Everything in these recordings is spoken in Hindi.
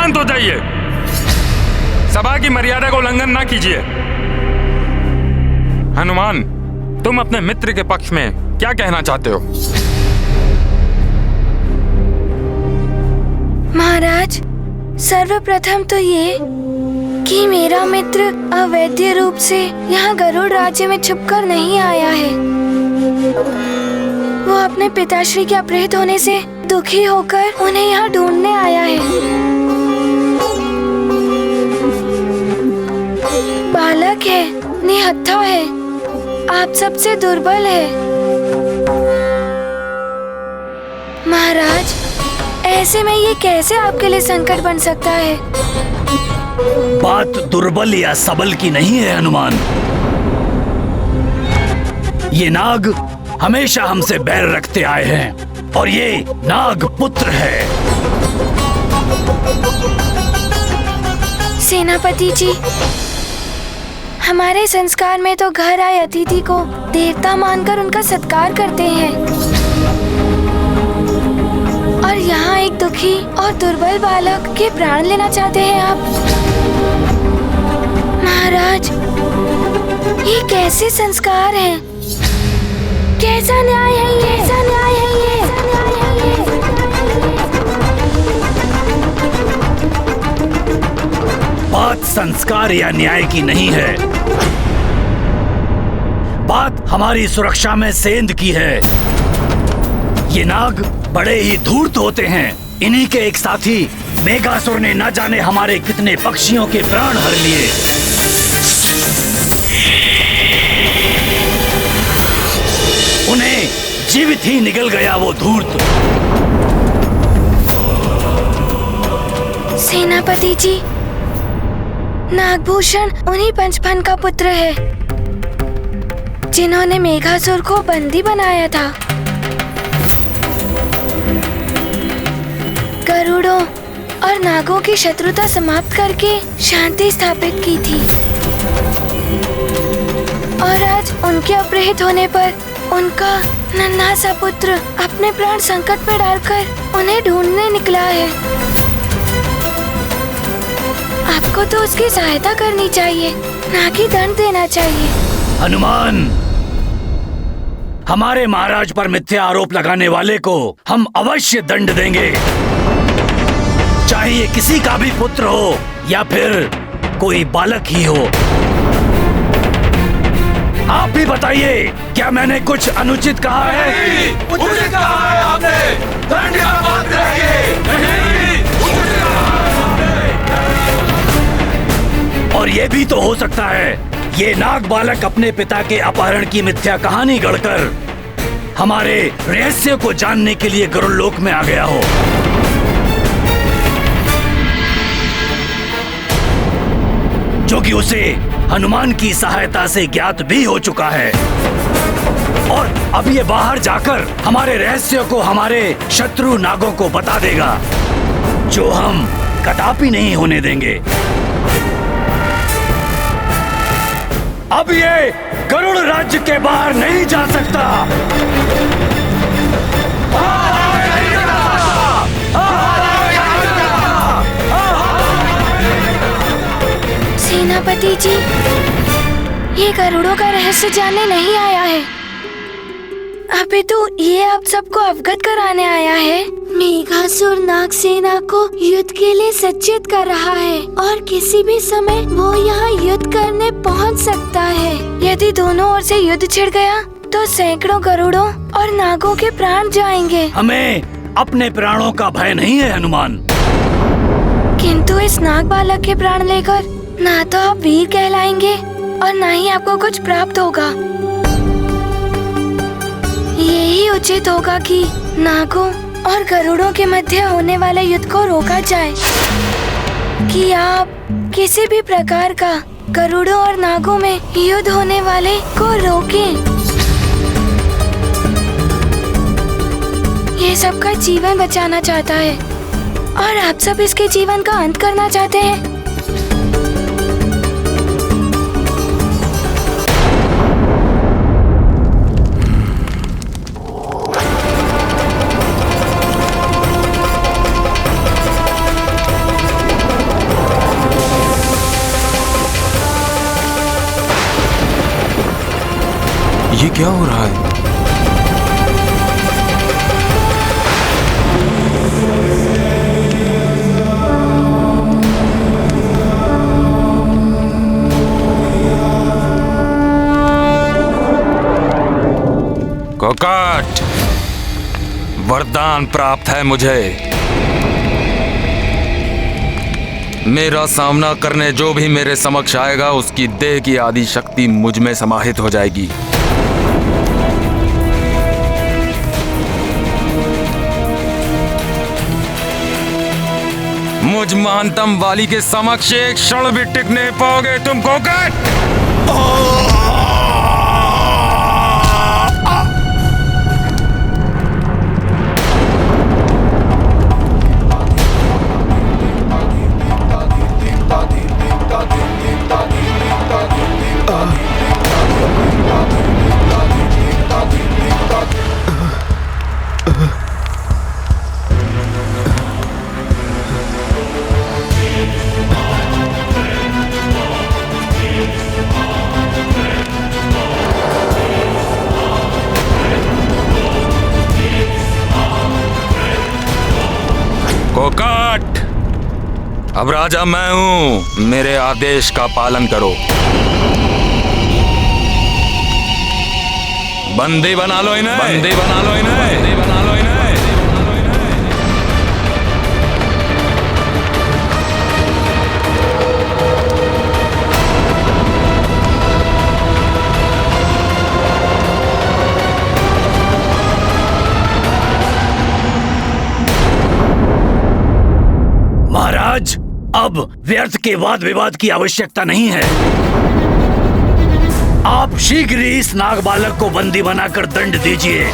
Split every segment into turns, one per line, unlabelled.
शांत हो जाइए। सभा की मर्यादा का उल्लंघन ना कीजिए। हनुमान, तुम अपने मित्र के पक्ष में क्या कहना चाहते हो?
महाराज, सर्वप्रथम तो ये कि मेरा मित्र अवैध रूप से यहाँ गरुड़ राज्य में छुपकर नहीं आया है। वो अपने पिताश्री के अपहृत होने से दुखी होकर उन्हें यहाँ ढूंढने आया है। बालक है, निहत्था है, आप सबसे दुर्बल है। महाराज, ऐसे में ये कैसे आपके लिए संकट बन सकता है?
बात दुर्बल या सबल की नहीं है हनुमान। ये नाग हमेशा हमसे बैर रखते आए हैं और ये नाग पुत्र है।
सेनापति जी, हमारे संस्कार में तो घर आए अतिथि को देवता मानकर उनका सत्कार करते हैं, और यहाँ एक दुखी और दुर्बल बालक के प्राण लेना चाहते हैं आप। महाराज, ये कैसे संस्कार हैं? कैसा न्याय है ये? कैसा न्याय है ये?
बात संस्कार या न्याय की नहीं है, बात हमारी सुरक्षा में सेंध की है। ये नाग बड़े ही धूर्त होते हैं। इन्हीं के एक साथी मेघासुर ने न जाने हमारे कितने पक्षियों के प्राण हर लिए। उन्हें जीवित ही निगल गया वो धूर्त।
सेनापति जी, नागभूषण उन्हीं पंचफन का पुत्र है जिन्होंने मेघासुर को बंदी बनाया था। गरुड़ों और नागों की शत्रुता समाप्त करके शांति स्थापित की थी, और आज उनके अपहृत होने पर उनका नन्हा सा पुत्र अपने प्राण संकट में डालकर उन्हें ढूंढने निकला है। आपको तो उसकी सहायता करनी चाहिए, ना कि दंड देना चाहिए।
हनुमान, हमारे महाराज पर मिथ्या आरोप लगाने वाले को हम अवश्य दंड देंगे, चाहे ये किसी का भी पुत्र हो या फिर कोई बालक ही हो। आप भी बताइए, क्या मैंने कुछ अनुचित कहा है?
उचित कहा है आपने। दंड का पात्र है ये। नहीं, उचित कहा है आपने।
और ये भी तो हो सकता है ये नाग बालक अपने पिता के अपहरण की मिथ्या कहानी गढ़कर हमारे रहस्य को जानने के लिए गरुड़ लोक में आ गया हो। जो कि उसे हनुमान की सहायता से ज्ञात भी हो चुका है, और अब ये बाहर जाकर हमारे रहस्य को हमारे शत्रु नागों को बता देगा, जो हम कदापि नहीं होने देंगे। अब ये गरुड़ राज्य के बाहर नहीं जा सकता।
सेनापति जी, ये गरुड़ों का रहस्य जानने नहीं आया है, अभी तो ये आप सबको अवगत कराने आया है। मेघासुर नाग सेना को युद्ध के लिए सज्जित कर रहा है, और किसी भी समय वो यहाँ युद्ध करने पहुँच सकता है। यदि दोनों ओर से युद्ध छिड़ गया तो सैकड़ों गरुड़ों और नागों के प्राण जाएंगे।
हमें अपने प्राणों का भय नहीं है हनुमान,
किंतु इस नाग बालक के प्राण लेकर ना तो आप वीर कहलाएंगे और ना ही आपको कुछ प्राप्त होगा। यही उचित होगा कि नागों और गरुड़ों के मध्य होने वाले युद्ध को रोका जाए, कि आप किसी भी प्रकार का गरुड़ों और नागों में युद्ध होने वाले को रोकें। ये सबका जीवन बचाना चाहता है, और आप सब इसके जीवन का अंत करना चाहते हैं।
ये क्या हो रहा है? कोकाट, वरदान प्राप्त है मुझे। मेरा सामना करने जो भी मेरे समक्ष आएगा उसकी देह की आदि शक्ति मुझ में समाहित हो जाएगी। मुझ महानतम वाली के समक्ष एक क्षण भी टिक नहीं पाओगे तुम कोकाट। कोकाट, अब राजा मैं हूं, मेरे आदेश का पालन करो। बंदी बना लो इन्हें, बंदी बना लो इन्हें, बंदी बना लो इन्हें।
महाराज, अब व्यर्थ के वाद विवाद की आवश्यकता नहीं है। आप शीघ्र ही इस नाग बालक को बंदी बनाकर दंड दीजिए।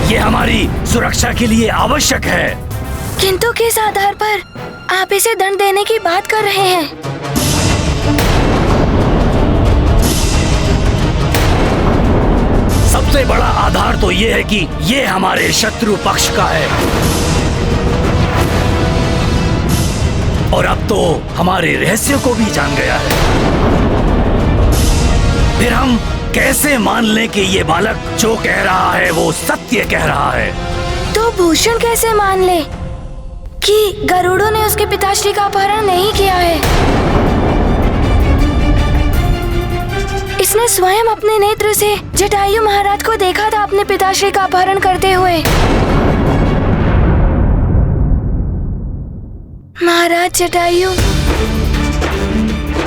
ये हमारी सुरक्षा के लिए आवश्यक है।
किंतु किस आधार पर आप इसे दंड देने की बात कर रहे हैं?
सबसे बड़ा आधार तो ये है कि ये हमारे शत्रु पक्ष का है और अब तो हमारे रहस्यों को भी जान गया है। फिर हम कैसे मान लें कि ये बालक जो कह रहा है वो सत्य कह रहा है?
तो भूषण कैसे मान ले कि गरुड़ों ने उसके पिताश्री का अपहरण नहीं किया है? इसने स्वयं अपने नेत्र से जटायु महाराज को देखा था अपने पिताश्री का अपहरण करते हुए। महाराज जटायु,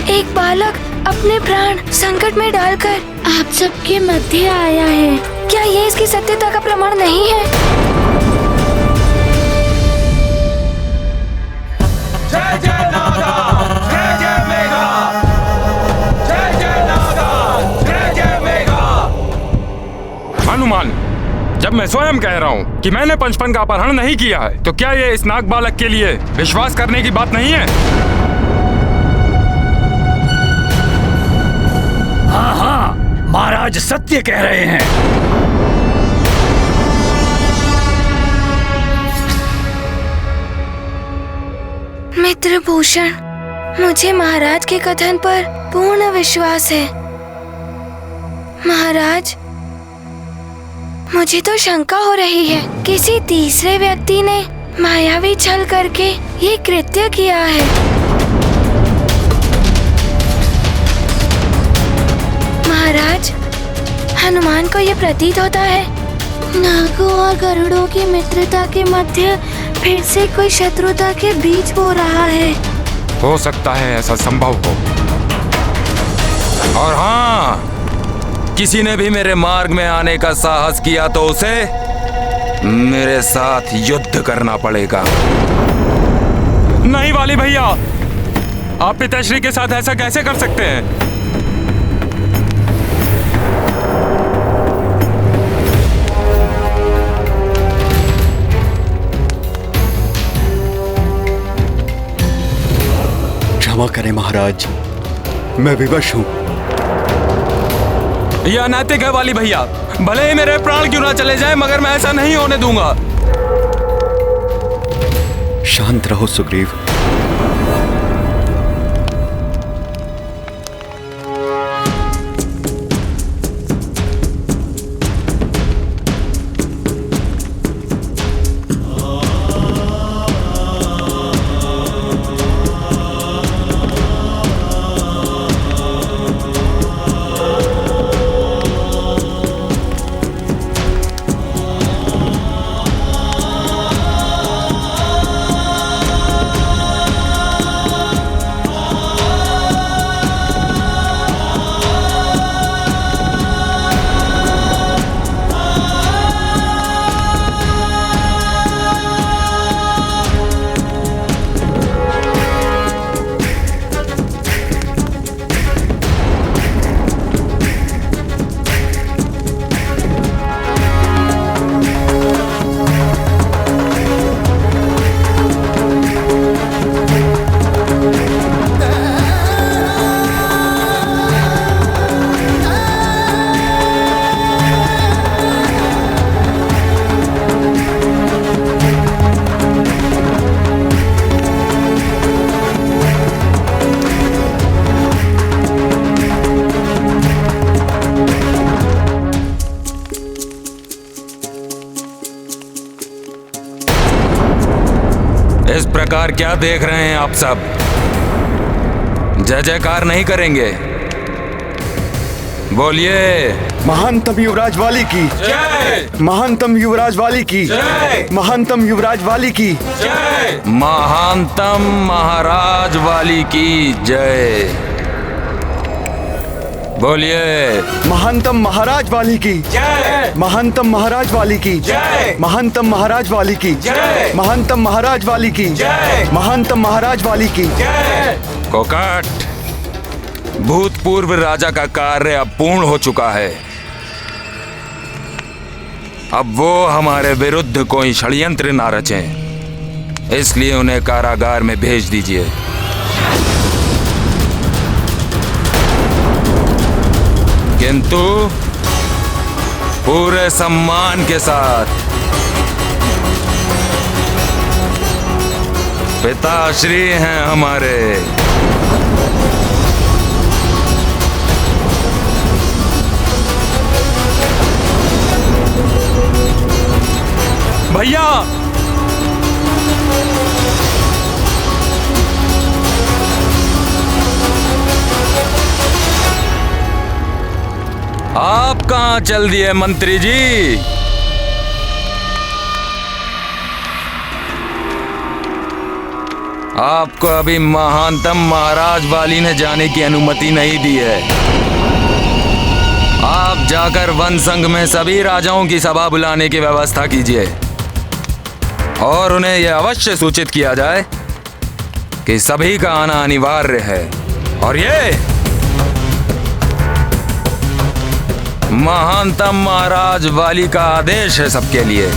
एक बालक अपने प्राण संकट में डालकर आप सबके मध्य आया है। क्या ये इसकी सत्यता का प्रमाण नहीं है?
जय जय नागा, जय जय मेघा, जय जय नागा, जय जय मेघा।
हनुमान, जब मैं स्वयं कह रहा हूँ कि मैंने पंचपन का अपहरण नहीं किया है, तो क्या ये इस नाग बालक के लिए विश्वास करने की बात नहीं है?
हाँ हाँ, महाराज सत्य कह रहे हैं।
मित्र भूषण, मुझे महाराज के कथन पर पूर्ण विश्वास है। महाराज, मुझे तो शंका हो रही है किसी तीसरे व्यक्ति ने मायावी छल करके ये कृत्य किया है। महाराज, हनुमान को ये प्रतीत होता है नागों और गरुड़ों की मित्रता के मध्य फिर से कोई शत्रुता के बीच हो रहा है।
हो सकता है ऐसा संभव हो। और हाँ, किसी ने भी मेरे मार्ग में आने का साहस किया तो उसे मेरे साथ युद्ध करना पड़ेगा। नहीं वाली भैया, आप पिताश्री के साथ ऐसा कैसे कर सकते हैं?
क्षमा करें महाराज, मैं विवश हूं।
यह अनैतिक है वाली भैया। भले ही मेरे प्राण क्यों ना चले जाए, मगर मैं ऐसा नहीं होने दूंगा।
शांत रहो सुग्रीव।
जयकार क्या देख रहे हैं आप सब? जय जयकार नहीं करेंगे? बोलिए।
महानतम युवराज वाली की
जय।
महानतम युवराज वाली की
जय।
महानतम युवराज वाली की
जय।
महानतम महाराज वाली की जय। बोलिए।
महानतम महाराज वाली की
जय।
महानतम महाराज वाली की
जय।
महानतम महाराज वाली की
जय।
महानतम महाराज वाली की
जय।
महानतम महाराज वाली की
जय।
कोकाट, भूतपूर्व राजा का कार्य अब पूर्ण हो चुका है। अब वो हमारे विरुद्ध कोई षड्यंत्र ना रचें, इसलिए उन्हें कारागार में भेज दीजिए। किंतु पूरे सम्मान के साथ पिताश्री हैं हमारे। भैया, आप कहां चल दिए मंत्री जी? आपको अभी महानतम महाराज वाली ने जाने की अनुमति नहीं दी है। आप जाकर वन संघ में सभी राजाओं की सभा बुलाने की व्यवस्था कीजिए और उन्हें यह अवश्य सूचित किया जाए कि सभी का आना अनिवार्य है। और ये महानतम महाराज वाली का आदेश है सबके लिए।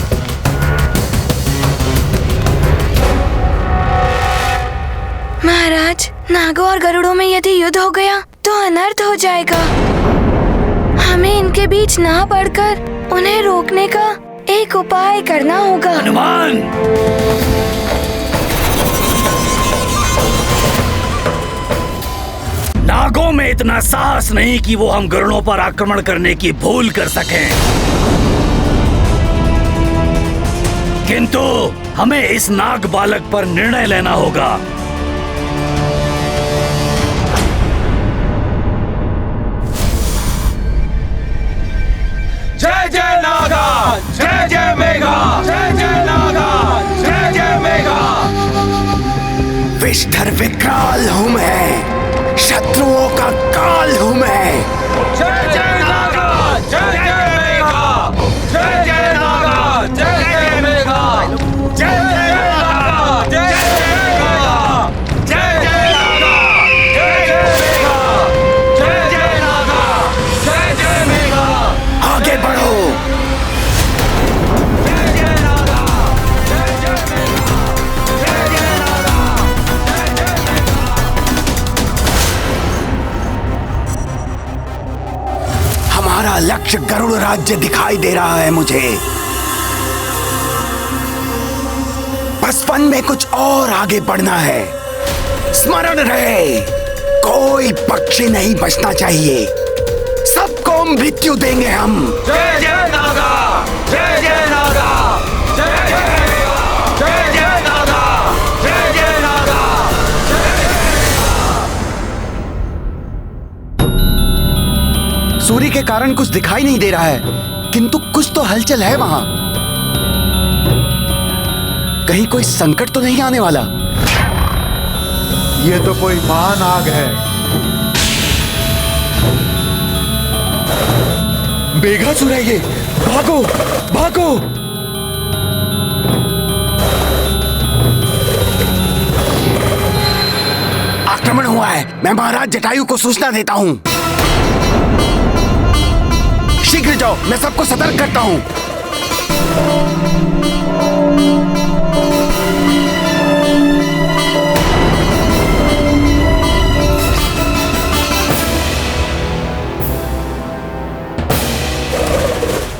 महाराज, नागों और गरुड़ों में यदि युद्ध हो गया तो अनर्थ हो जाएगा। हमें इनके बीच ना पड़कर उन्हें रोकने का एक उपाय करना होगा।
हनुमान, नागों में इतना साहस नहीं कि वो हम गरुड़ों पर आक्रमण करने की भूल कर सकें, किंतु हमें इस नाग बालक पर निर्णय लेना होगा।
जय जय नागा, जय जय मेघा, जय जय नागा, जय जय मेघा।
विष्ठर विकराल हूँ मैं, शत्रुओं का काल हूँ मैं।
जय जय नागा, जय जय मेघा, जय जय नागा, जय जय मेघा, जय जय नागा, जय जय मेघा, जय जय नागा, जय जय मेघा, जय जय नागा, जय जय मेघा।
आगे बढ़ो।
जय जय नागा, जय जय मेघा, जय जय नागा, जय जय मेघा।
हमारा लक्ष्य गरुड़ राज्य दिखाई दे रहा है मुझे। बचपन में कुछ और आगे बढ़ना है। स्मरण रहे, कोई पक्षी नहीं बचना चाहिए, सबको मृत्यु देंगे हम।
जय जय नागा, जय जय नागा, जय जय मेघा, जय जय नागा, जय जय नागा,
सूर्य के कारण कुछ दिखाई नहीं दे रहा है, किंतु कुछ तो हलचल है वहां। कहीं कोई संकट तो नहीं आने वाला?
ये तो कोई महान आग है।
बेघासुर है ये, भागो भागो। आक्रमण हुआ है, मैं महाराज जटायु को सूचना देता हूँ। शीघ्र जाओ, मैं सबको सतर्क करता हूँ।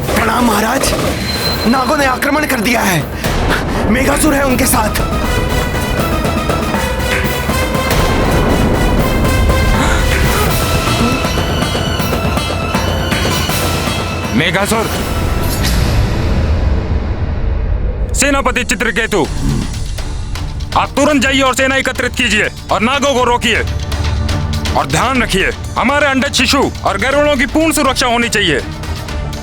प्रणाम महाराज, नागों ने आक्रमण कर दिया है। मेघासुर है उनके साथ।
मेघासुर, सेनापति चित्रकेतु, आप तुरंत जाइए और सेना एकत्रित कीजिए और नागों को रोकिए। और ध्यान रखिए, हमारे अंडे शिशु और गरुड़ों की पूर्ण सुरक्षा होनी चाहिए।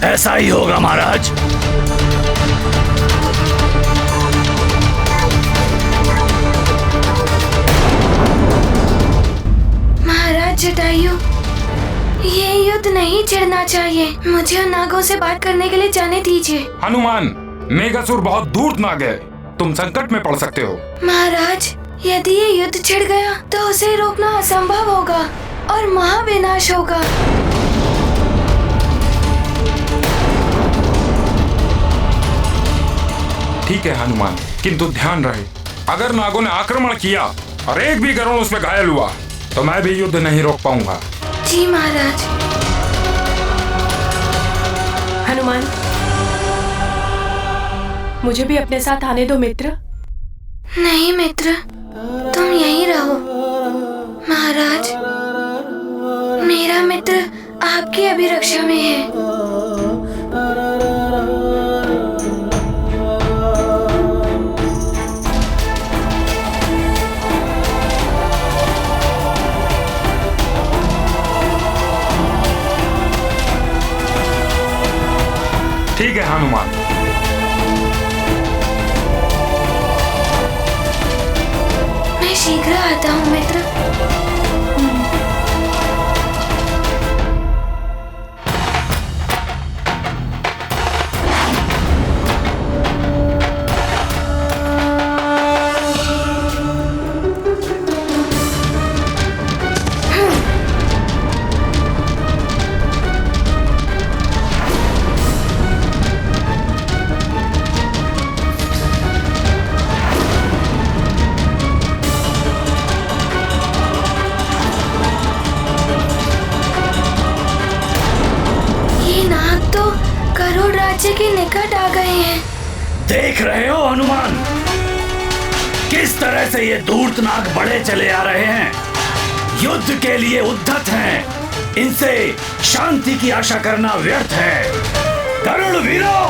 ऐसा ही होगा महाराज।
महाराज जटायु, ये युद्ध नहीं छिड़ना चाहिए। मुझे उन नागों से बात करने के लिए जाने दीजिए।
हनुमान, मेघासुर बहुत दूर नाग है, तुम संकट में पड़ सकते हो।
महाराज, यदि ये युद्ध छिड़ गया तो उसे रोकना असंभव होगा और महाविनाश होगा।
ठीक है हनुमान, किंतु ध्यान रहे, अगर नागों ने आक्रमण किया और एक भी गरुड़ उसमें घायल हुआ तो मैं भी युद्ध नहीं रोक पाऊंगा।
जी महाराज।
हनुमान, मुझे भी अपने साथ आने दो मित्र।
नहीं मित्र, तुम यहीं रहो। महाराज, मेरा मित्र आपकी अभिरक्षा में है।
ठीक है हनुमान।
मैं शीघ्र आता हूँ मित्र। गरुड़ राज्य के निकट आ गए हैं।
देख रहे हो हनुमान, किस तरह से ये धूर्त नाग बढ़े चले आ रहे हैं। युद्ध के लिए उद्धत हैं। इनसे शांति की आशा करना व्यर्थ है। गरुड़ वीरों,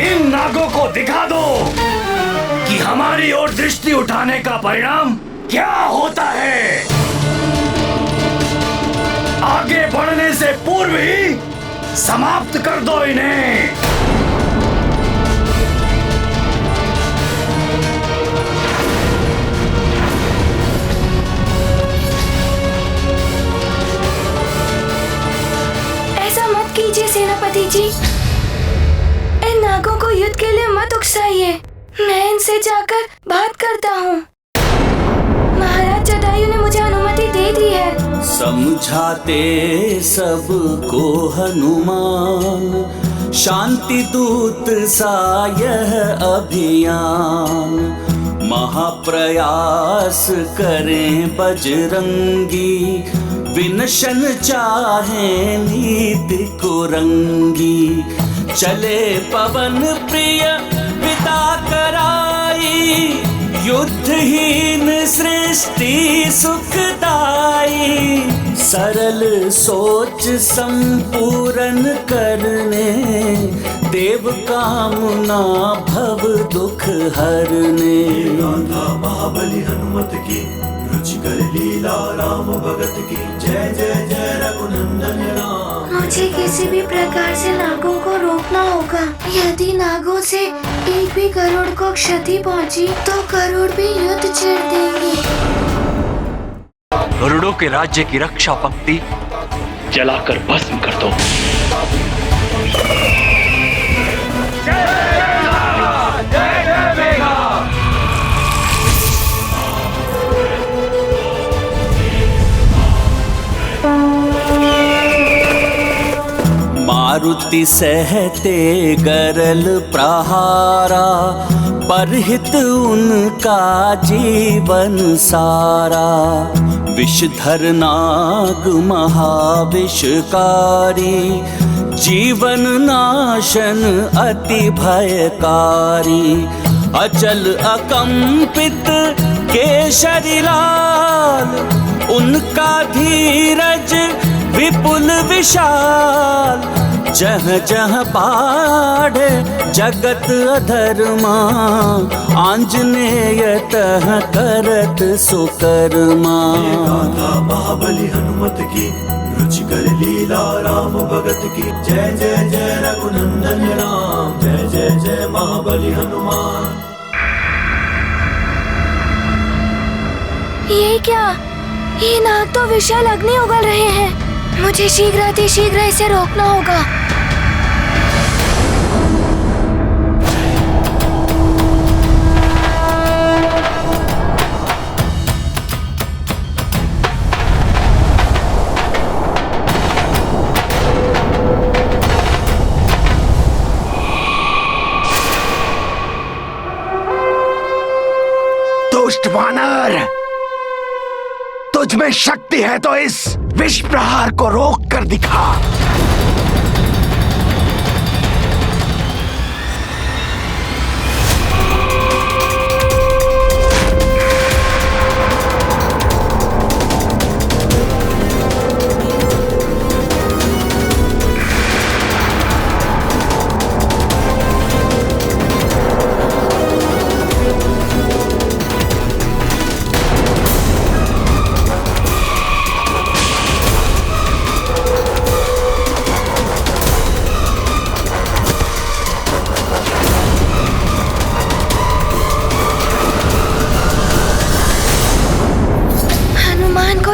इन नागों को दिखा दो कि हमारी ओर दृष्टि उठाने का परिणाम क्या होता है। आगे बढ़ने से पूर्व ही समाप्त कर दो इन्हें।
ऐसा मत कीजिए सेनापति जी। इन नागों को युद्ध के लिए मत उकसाइए। मैं इनसे जाकर बात करता हूँ। महाराज जटायु ने मुझे अनुमति दे दी है।
समझाते सबको हनुमान, शांति दूत सा यह अभियान। महाप्रयास करें बजरंगी, विनशन चाहे नीति कुरंगी। चले पवन प्रिय पिता कराई, युद्धहीन सृष्टि सुखदाई। सरल सोच संपूर्ण करने, देव कामना भव दुख हरने।
महाबली हनुमत की, रुचिकर लीला राम भगत की। जय जय जय रघुनंदन राम।
मुझे किसी भी प्रकार से नागों को रोकना होगा। यदि नागों से एक भी गरुड़ को क्षति पहुंची तो गरुड़ भी युद्ध छेड़ देंगे।
गरुड़ों के राज्य की रक्षा पंक्ति जलाकर भस्म कर दो।
मारुति सहते गरल प्रहारा, परहित उनका जीवन सारा। विषधर नाग महाविषकारी, जीवन नाशन अति भयकारी। अचल अकंपित केशरी लाल, उनका धीरज विपुल विशाल जह जह बाढ़ जगत अधर्मा आंजनेय तह करत सुकर्मा।
गाथा महाबली हनुमत की रुचिकर लीला राम भगत की जय जय जय रघुनंदन राम जय जय जय महाबली हनुमान।
ये क्या? ये नाग तो विशाल अग्नि उगल रहे हैं। मुझे शीघ्र इसे रोकना होगा।
दुष्ट वानर, तुझ में शक्ति है तो इस विष प्रहार को रोक कर दिखा।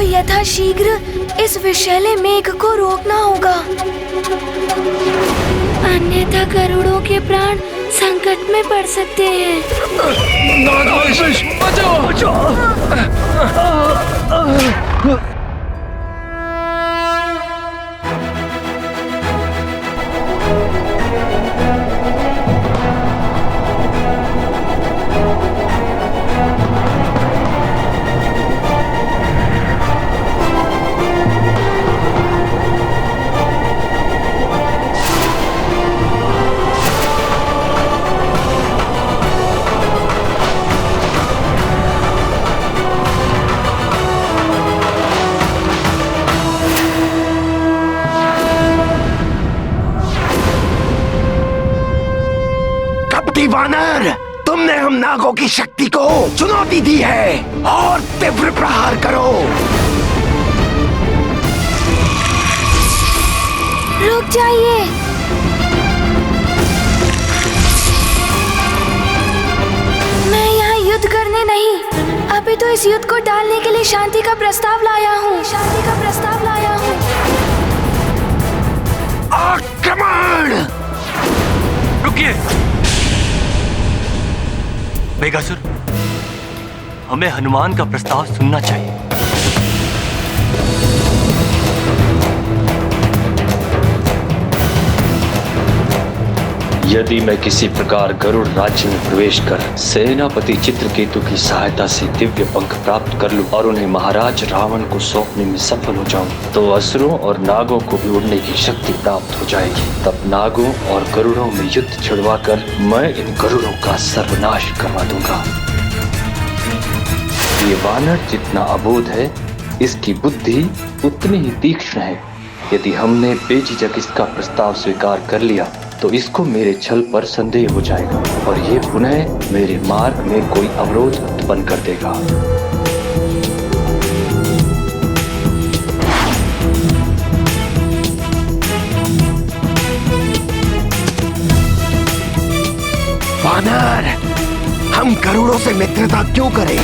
यथाशीघ्र इस विषैले मेघ को रोकना होगा, अन्यथा गरुड़ों के प्राण संकट में पड़ सकते हैं।
वानर, तुमने हम नागों की शक्ति को चुनौती दी है और तीव्र प्रहार करो।
रुक जाइए। मैं यहाँ युद्ध करने नहीं, अभी तो इस युद्ध को टालने के लिए शांति का प्रस्ताव लाया हूँ।
आक्रमण!
रुकिए मेघासुर, हमें हनुमान का प्रस्ताव सुनना चाहिए।
यदि मैं किसी प्रकार गरुड़ राज्य में प्रवेश कर सेनापति चित्रकेतु की सहायता से दिव्य पंख प्राप्त कर लूं और उन्हें महाराज रावण को सौंपने में सफल हो जाऊं, तो असुरों और नागों को भी उड़ने की शक्ति प्राप्त हो जाएगी। तब नागों और गरुड़ों में युद्ध छिड़वाकर मैं इन गरुड़ों का सर्वनाश करवा दूंगा। ये वानर जितना अबोध है, इसकी बुद्धि उतनी ही तीक्ष्ण है। यदि हमने बेझिझक इसका प्रस्ताव स्वीकार कर लिया तो इसको मेरे छल पर संदेह हो जाएगा और ये पुनः मेरे मार्ग में कोई अवरोध उत्पन्न कर देगा।
वानर, हम गरुड़ों से मित्रता क्यों करें?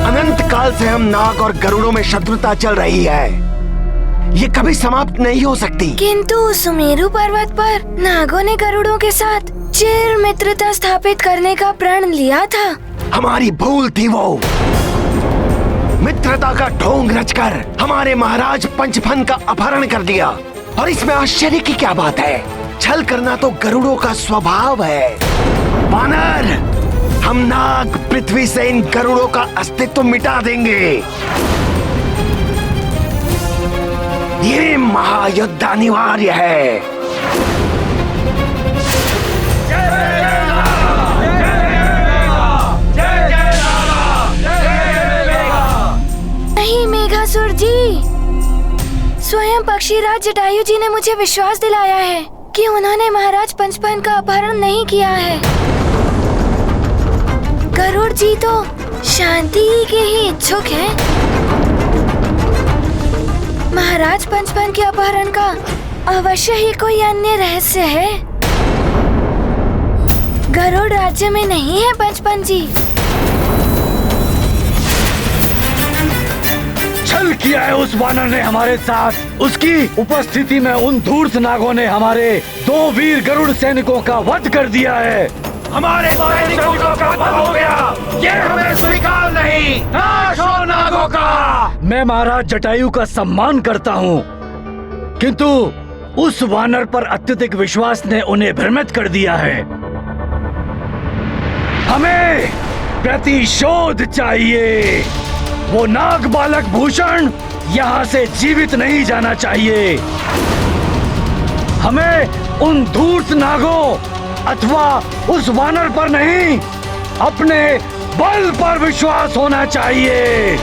अनंत काल से हम नाग और गरुड़ों में शत्रुता चल रही है, ये कभी समाप्त नहीं हो सकती।
किंतु सुमेरु पर्वत पर नागों ने गरुड़ों के साथ चिर मित्रता स्थापित करने का प्रण लिया था।
हमारी भूल थी वो। मित्रता का ढोंग रचकर हमारे महाराज पंचफन का अपहरण कर दिया, और इसमें आश्चर्य की क्या बात है? छल करना तो गरुड़ों का स्वभाव है। वानर, हम नाग पृथ्वी से इन गरुड़ों का अस्तित्व मिटा देंगे। ये महायुद्ध अनिवार्य है।
नहीं मेघासुर जी, स्वयं पक्षीराज जटायु जी ने मुझे विश्वास दिलाया है कि उन्होंने महाराज पंचपन का अपहरण नहीं किया है। गरुड़ जी तो शांति के ही इच्छुक हैं। महाराज पंचपन के अपहरण का अवश्य ही कोई अन्य रहस्य है। गरुड़ राज्य में नहीं है पंचपन जी।
छल किया है उस वानर ने हमारे साथ। उसकी उपस्थिति में उन धूर्त नागों ने हमारे 2 वीर गरुड़ सैनिकों का वध कर दिया है।
हमारे सैनिकों का वध हो गया, ये हमें स्वीकार नहीं। नाश हो नागों का।
मैं महाराज जटायु का सम्मान करता हूँ, किंतु उस वानर पर अत्यधिक विश्वास ने उन्हें भ्रमित कर दिया है। हमें प्रतिशोध चाहिए। वो नाग बालक भूषण यहाँ से जीवित नहीं जाना चाहिए। हमें उन धूर्त नागों अथवा उस वानर पर नहीं, अपने बल पर विश्वास होना चाहिए।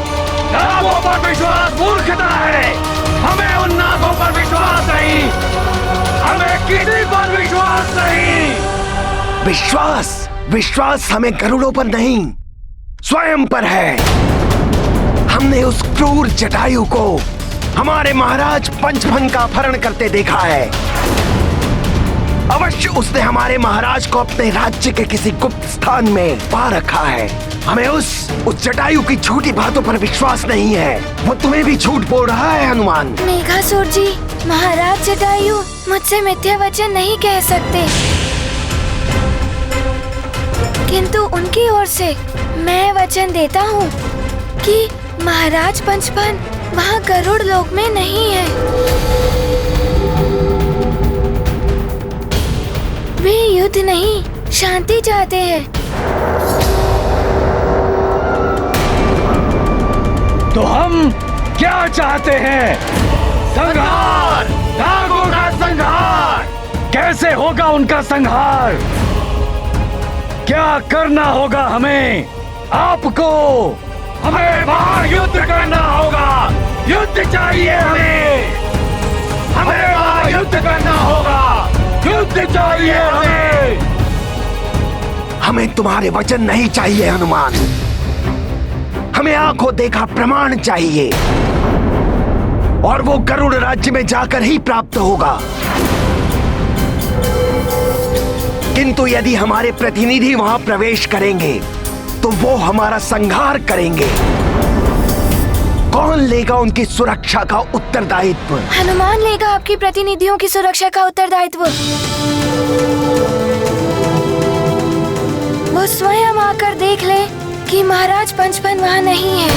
नागों पर विश्वास मूर्खता है। हमें उन नागों पर विश्वास नहीं, हमें किसी पर विश्वास नहीं।
विश्वास हमें गरुड़ों पर नहीं, स्वयं पर है। हमने उस क्रूर जटायु को हमारे महाराज पंचभन का अपहरण करते देखा है। अवश्य उसने हमारे महाराज को अपने राज्य के किसी गुप्त स्थान में पा रखा है। हमें उस जटायु की झूठी बातों पर विश्वास नहीं है। वो तुम्हें भी झूठ बोल रहा है हनुमान।
मेघासुर जी, महाराज जटायु मुझसे मिथ्या वचन नहीं कह सकते, किंतु उनकी ओर से मैं वचन देता हूँ कि महाराज पंचपन वहाँ गरुड़ लोक में नहीं है। वे युद्ध नहीं, शांति चाहते हैं।
तो हम क्या चाहते हैं?
संहार, नागों का संहार।
कैसे होगा उनका संहार? क्या करना होगा हमें? आपको
हमें बाहर युद्ध करना होगा। युद्ध चाहिए हमें बाहर युद्ध करना होगा। युद्ध चाहिए
हमें तुम्हारे वचन नहीं चाहिए हनुमान। हमें आंखों देखा प्रमाण चाहिए, और वो गरुड़ राज्य में जाकर ही प्राप्त होगा। किंतु यदि हमारे प्रतिनिधि वहां प्रवेश करेंगे तो वो हमारा संहार करेंगे। कौन लेगा उनकी सुरक्षा का उत्तरदायित्व?
हनुमान लेगा आपकी प्रतिनिधियों की सुरक्षा का उत्तरदायित्व। वो स्वयं आकर देख ले कि महाराज पंचपन वहाँ नहीं है।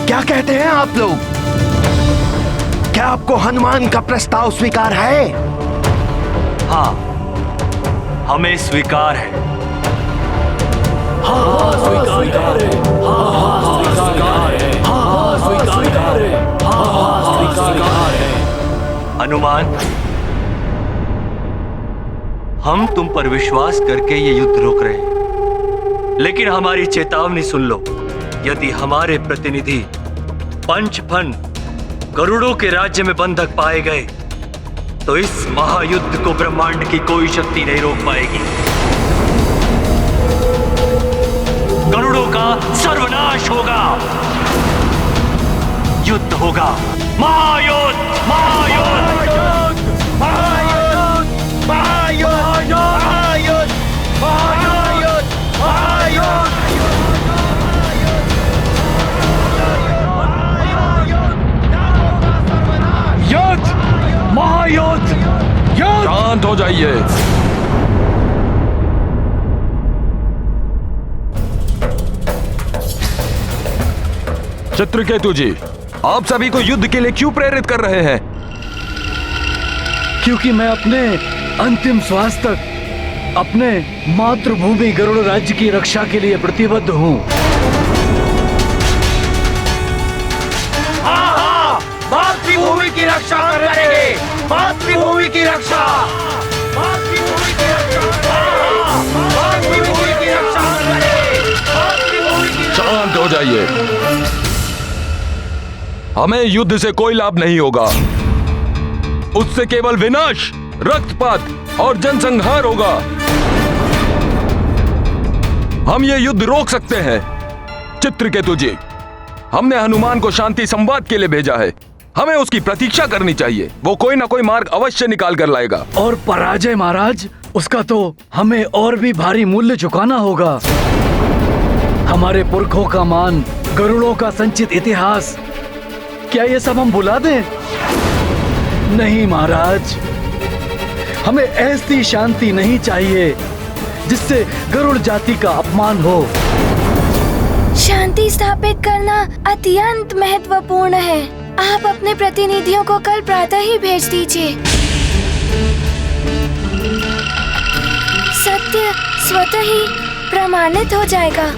क्या कहते हैं आप लोग? क्या आपको हनुमान का प्रस्ताव स्वीकार है?
हाँ, हमें स्वीकार है।
हाँ स्वीकार है। हाँ स्वीकार है। हाँ स्वीकार है। हाँ स्वीकार है।
हनुमान, हम तुम पर विश्वास करके ये युद्ध रोक रहे हैं, लेकिन हमारी चेतावनी सुन लो। यदि हमारे प्रतिनिधि पंचफन गरुड़ों के राज्य में बंधक पाए गए तो इस महायुद्ध को ब्रह्मांड की कोई शक्ति नहीं रोक पाएगी। गरुड़ों का सर्वनाश होगा। युद्ध होगा, महायुद्ध, महायुद्ध,
महायुद्ध, महायुद्ध, महायुद्ध, महायुद्ध, महायुद्ध,
युद्ध, महायुद्ध, युद्ध।
शांत हो जाइए। चित्रकेतु जी, आप सभी को युद्ध के लिए क्यों प्रेरित कर रहे हैं?
क्योंकि मैं अपने अंतिम श्वास तक अपने मातृभूमि गरुड़ राज्य की रक्षा के लिए प्रतिबद्ध हूँ।
मातृभूमि की रक्षा करेंगे। मातृभूमि की रक्षा, मातृभूमि की रक्षा, मातृभूमि की रक्षा करेंगे।
शांत हो जाइए। हमें युद्ध से कोई लाभ नहीं होगा। उससे केवल विनाश, रक्तपात और जनसंहार होगा। हम ये युद्ध रोक सकते हैं। चित्रकेतु जी, हमने हनुमान को शांति संवाद के लिए भेजा है। हमें उसकी प्रतीक्षा करनी चाहिए। वो कोई ना कोई मार्ग अवश्य निकाल कर लाएगा।
और पराजय महाराज, उसका तो हमें और भी भारी मूल्य चुकाना होगा। हमारे पुरखों का मान, गरुड़ों का संचित इतिहास, क्या ये सब हम भुला दें? नहीं महाराज, हमें ऐसी शांति नहीं चाहिए जिससे गरुड़ जाति का अपमान हो।
शांति स्थापित करना अत्यंत महत्वपूर्ण है। आप अपने प्रतिनिधियों को कल प्रातः ही भेज दीजिए। सत्य स्वतः ही प्रमाणित हो जाएगा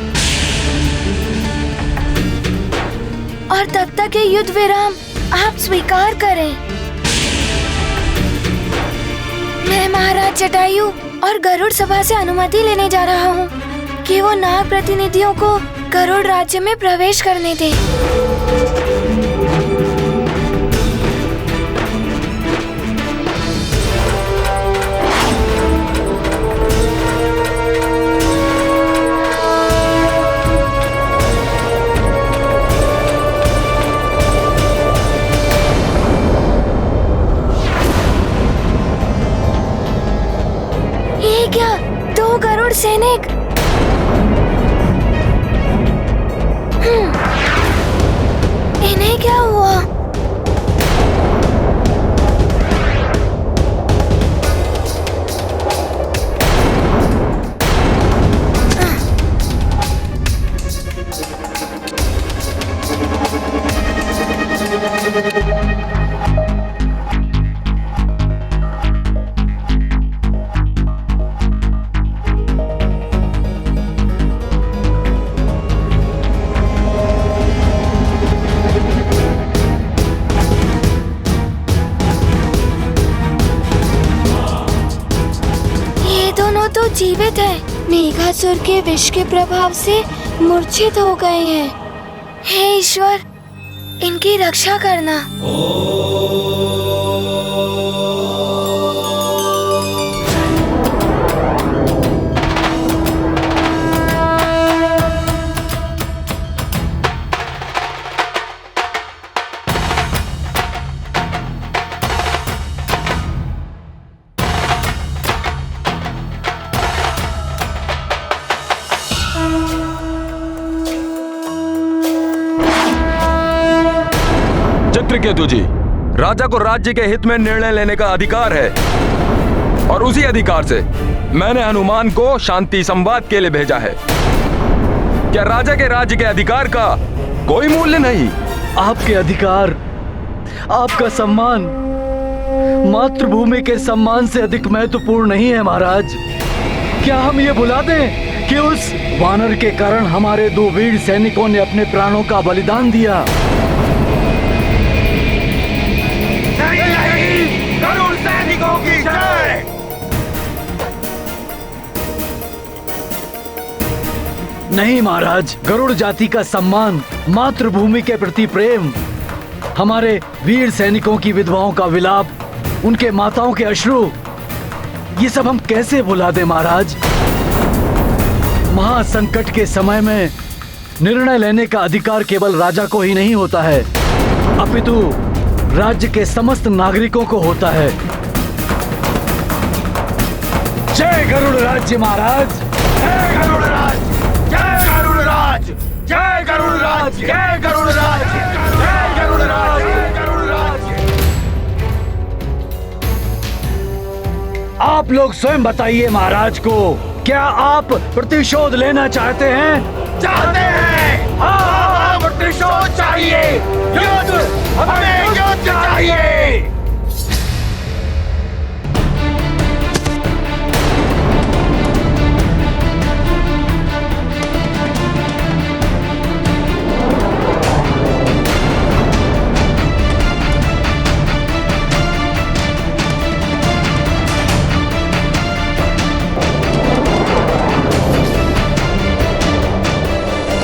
और तब तक ये युद्ध विराम आप स्वीकार करें। मैं महाराज जटायु और गरुड़ सभा से अनुमति लेने जा रहा हूँ कि वो नाग प्रतिनिधियों को गरुड़ राज्य में प्रवेश करने दें। ये क्या, 2 गरुड़ सैनिक? इन्हें क्या हुआ? तो जीवित है। मेघासुर के विष के प्रभाव से मूर्छित हो गए हैं। हे ईश्वर, इनकी रक्षा करना।
चित्रकेतु जी, राजा को राज्य के हित में निर्णय लेने का अधिकार है और उसी अधिकार से मैंने हनुमान को शांति संवाद के लिए भेजा है। क्या राजा के राज्य के अधिकार का कोई मूल्य नहीं?
आपके अधिकार, आपका सम्मान मातृभूमि के सम्मान से अधिक महत्वपूर्ण नहीं है महाराज। क्या हम ये भुला दें कि उस वानर के कारण हमारे 2 वीर सैनिकों ने अपने प्राणों का बलिदान दिया?
गरुड़ सैनिकों की जय!
नहीं महाराज, गरुड़ जाति का सम्मान, मातृभूमि के प्रति प्रेम, हमारे वीर सैनिकों की विधवाओं का विलाप, उनके माताओं के अश्रु, ये सब हम कैसे भुला दें महाराज? महासंकट के समय में निर्णय लेने का अधिकार केवल राजा को ही नहीं होता है, अपितु राज्य के समस्त नागरिकों को होता है। जय गरुड़ राज्य महाराज!
जय गरुड़ राज! जय गरुड़ राज! जय गरुड़ राज! जय गरुड़ राज! जय गरुड़ राज! जय गरुड़ राज!
आप लोग स्वयं बताइए महाराज को, क्या आप प्रतिशोध लेना चाहते हैं?
चाहते हैं। हाँ, प्रतिशोध चाहिए। युद्ध, हमें युद्ध चाहिए।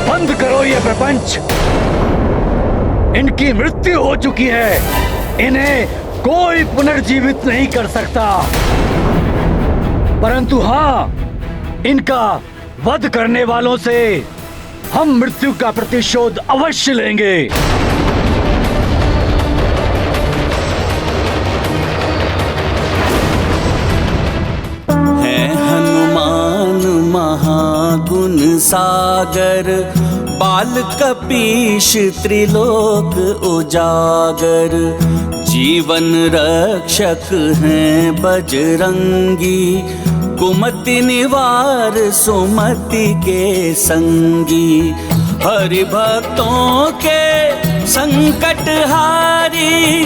बंद करो ये प्रपंच। इनकी मृत्यु हो चुकी है। इन्हें कोई पुनर्जीवित नहीं कर सकता, परंतु हाँ, इनका वध करने वालों से हम मृत्यु का प्रतिशोध अवश्य लेंगे।
है हनुमान महागुण सागर, बाल कपीश त्रिलोक उजागर। जीवन रक्षक हैं बजरंगी, कुमति निवार सुमति के संगी। हरि भक्तों के संकट हारी,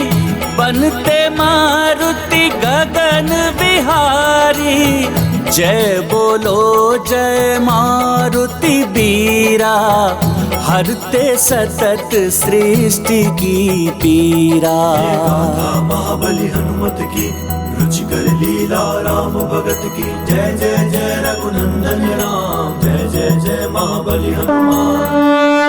बनते मारुति गगन बिहारी। जय बोलो जय मारुति वीरा, हरते सतत सृष्टि की पीरा।
महाबली हनुमत की, रुचिकर लीला राम भगत की। जय जय जय रघुनंदन राम, जय जय जय महाबली हनुमान।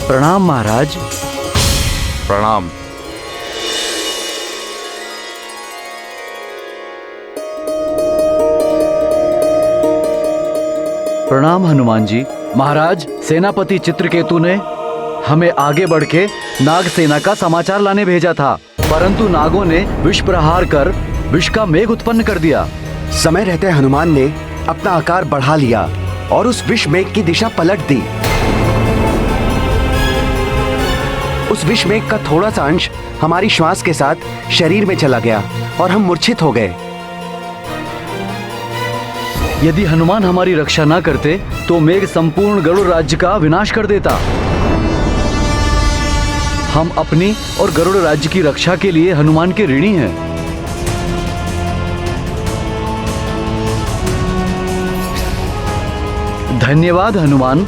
प्रणाम महाराज।
प्रणाम।
प्रणाम हनुमान जी। महाराज, सेनापति चित्रकेतु ने हमें आगे बढ़ के नाग सेना का समाचार लाने भेजा था, परंतु नागों ने विष प्रहार कर विष का मेघ उत्पन्न कर दिया।
समय रहते हनुमान ने अपना आकार बढ़ा लिया और उस विष मेघ की दिशा पलट दी। उस विष मेघ का थोड़ा सा अंश हमारी श्वास के साथ शरीर में चला गया और हम मूर्छित हो गए।
यदि हनुमान हमारी रक्षा न करते तो मेघ संपूर्ण गरुड़ राज्य का विनाश कर देता। हम अपनी और गरुड़ राज्य की रक्षा के लिए हनुमान के ऋणी हैं। धन्यवाद हनुमान।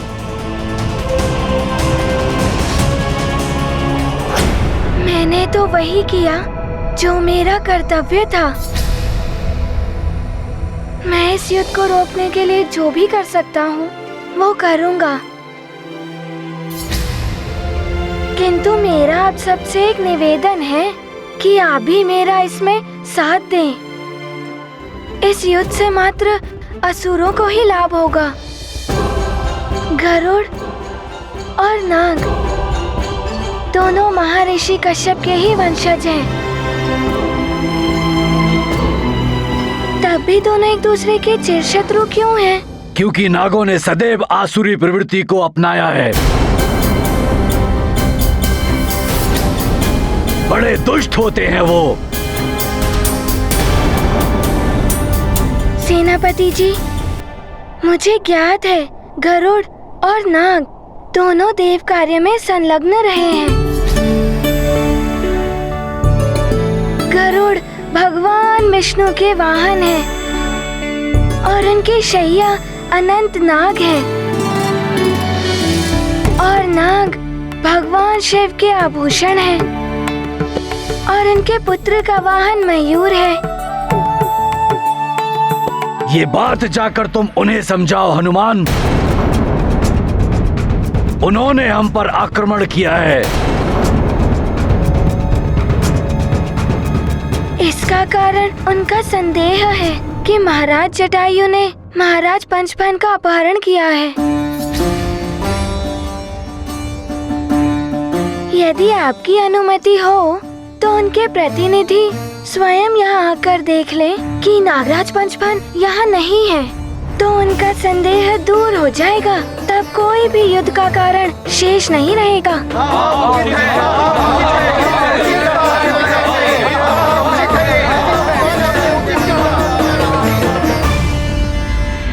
मैंने तो वही किया जो मेरा कर्तव्य था। मैं इस युद्ध को रोकने के लिए जो भी कर सकता हूँ वो करूँगा, किंतु मेरा आप सबसे एक निवेदन है कि आप भी मेरा इसमें साथ दें। इस युद्ध से मात्र असुरों को ही लाभ होगा। गरुड़ और नाग दोनों महर्षि कश्यप के ही वंशज हैं। तब भी दोनों एक दूसरे के चिरशत्रु क्यों हैं?
क्योंकि नागों ने सदैव आसुरी प्रवृत्ति को अपनाया है। बड़े दुष्ट होते हैं वो।
सेनापति जी, मुझे ज्ञात है गरुड़ और नाग दोनों देव कार्य में संलग्न रहे हैं। गरुड़ भगवान विष्णु के वाहन हैं और उनकी शैया अनंत नाग है, और नाग भगवान शिव के आभूषण हैं और उनके पुत्र का वाहन मयूर है।
ये बात जाकर तुम उन्हें समझाओ हनुमान। उन्होंने हम पर आक्रमण किया है।
इसका कारण उनका संदेह है कि महाराज जटायु ने महाराज पंचफन का अपहरण किया है। यदि आपकी अनुमति हो तो उनके प्रतिनिधि स्वयं यहाँ आकर देख लें कि नागराज पंचफन यहाँ नहीं है, तो उनका संदेह दूर हो जाएगा। तब कोई भी युद्ध का कारण शेष नहीं रहेगा।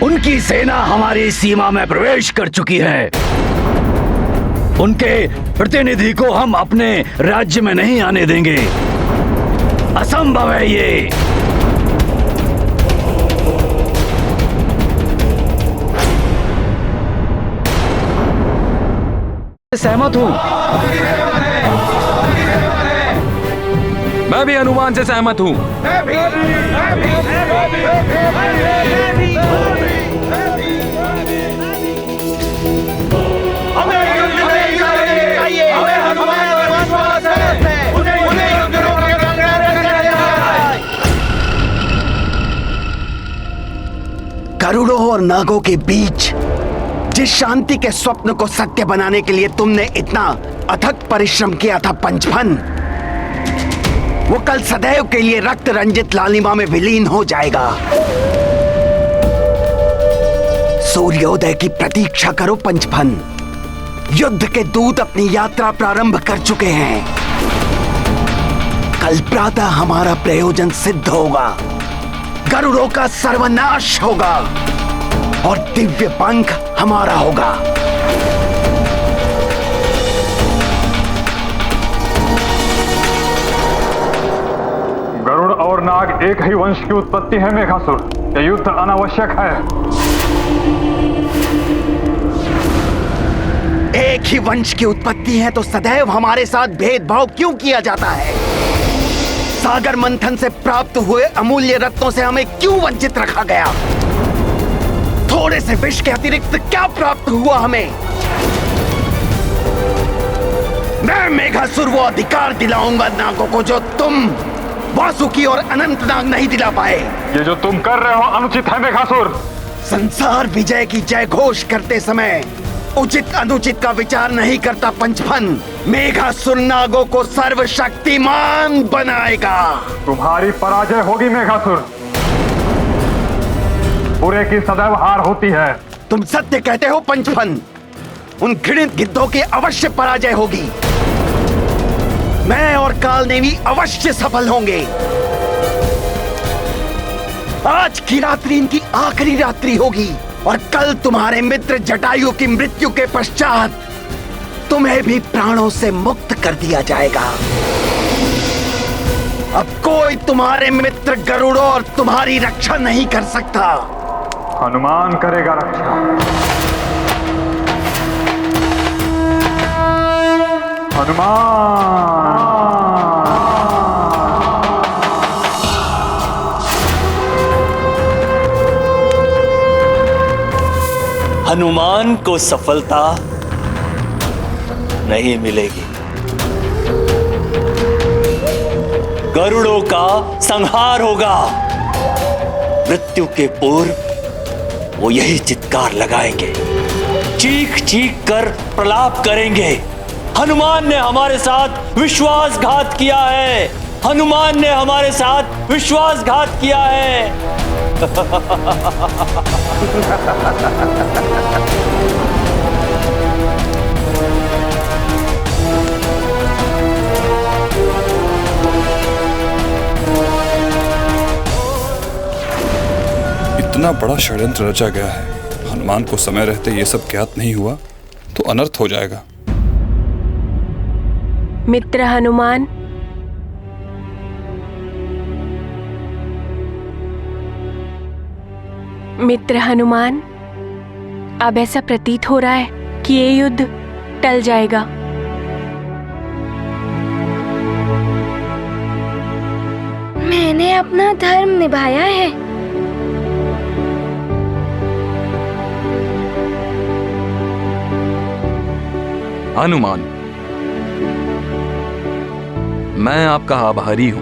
उनकी सेना हमारी सीमा में प्रवेश कर चुकी है। उनके प्रतिनिधि को हम अपने राज्य में नहीं आने देंगे। असंभव है ये। सहमत हूँ।
मैं भी हनुमान से सहमत हूँ।
गरुड़ों और नागों के बीच जिस शांति के स्वप्न को सत्य बनाने के लिए तुमने इतना अथक परिश्रम किया था पंचफन, वो कल सदैव के लिए रक्त रंजित लालिमा में विलीन हो जाएगा। सूर्योदय की प्रतीक्षा करो पंचफन। युद्ध के दूत अपनी यात्रा प्रारंभ कर चुके हैं। कल प्रातः हमारा प्रयोजन सिद्ध होगा, गरुड़ों का सर्वनाश होगा और दिव्य पंख हमारा होगा।
गरुड़ और नाग एक ही वंश की उत्पत्ति है मेघासुर। यह युद्ध अनावश्यक है।
एक ही वंश की उत्पत्ति है तो सदैव हमारे साथ भेदभाव क्यों किया जाता है? सागर मंथन से प्राप्त हुए अमूल्य रत्नों से हमें क्यों वंचित रखा गया? थोड़े से विष के अतिरिक्त क्या प्राप्त हुआ हमें? मैं मेघासुर वो अधिकार दिलाऊंगा नागों को जो तुम वासुकी और अनंतनाग नहीं दिला पाए।
ये जो तुम कर रहे हो अनुचित है मेघासुर।
संसार विजय की जय घोष करते समय उचित अनुचित का विचार नहीं करता पंचफन। मेघासुर नागों को सर्वशक्तिमान बनाएगा।
तुम्हारी पराजय होगी मेघासुर। बुरे की सदैव हार होती है।
तुम सत्य कहते हो पंचफन। उन घृणित गिद्धों की अवश्य पराजय होगी। मैं और कालनेमी अवश्य सफल होंगे। आज की रात्रि इनकी आखिरी रात्रि होगी और कल तुम्हारे मित्र जटायु की मृत्यु के पश्चात तुम्हें भी प्राणों से मुक्त कर दिया जाएगा। अब कोई तुम्हारे मित्र गरुड़ों और तुम्हारी रक्षा नहीं कर सकता।
हनुमान करेगा रक्षा।
हनुमान को सफलता नहीं मिलेगी। गरुड़ों का संहार होगा। मृत्यु के पूर्व वो यही चित्कार लगाएंगे, चीख चीख कर प्रलाप करेंगे। हनुमान ने हमारे साथ विश्वासघात किया है। हनुमान ने हमारे साथ विश्वासघात किया है।
इतना बड़ा षड्यंत्र रचा गया है। हनुमान को समय रहते ये सब ज्ञात नहीं हुआ तो अनर्थ हो जाएगा।
मित्र हनुमान, मित्र हनुमान, अब ऐसा प्रतीत हो रहा है कि ये युद्ध टल जाएगा।
मैंने अपना धर्म निभाया है।
हनुमान, मैं आपका आभारी हूं।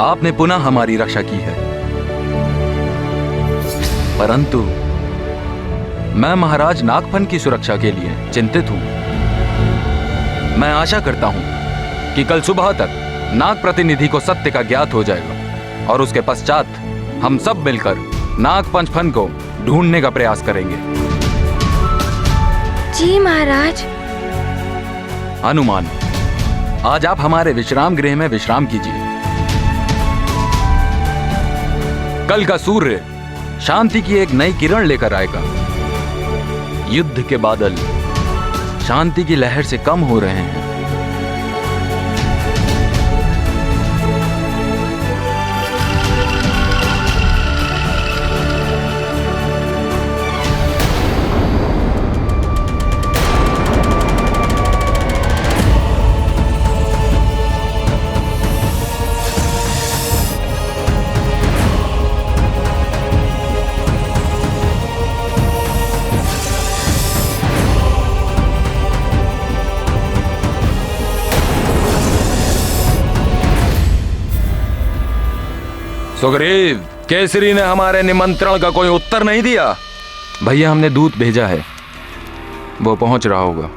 आपने पुनः हमारी रक्षा की है। परंतु मैं महाराज नागफन की सुरक्षा के लिए चिंतित हूं। मैं आशा करता हूं कि कल सुबह तक नाग प्रतिनिधि को सत्य का ज्ञात हो जाएगा और उसके पश्चात हम सब मिलकर नाग पंचफन को ढूंढने का प्रयास करेंगे।
जी महाराज।
हनुमान, आज आप हमारे विश्राम गृह में विश्राम कीजिए। कल का सूर्य शांति की एक नई किरण लेकर आएगा। युद्ध के बादल शांति की लहर से कम हो रहे हैं। सुग्रीव, केसरी ने हमारे निमंत्रण का कोई उत्तर नहीं दिया। भैया, हमने दूत भेजा है, वो पहुंच रहा होगा।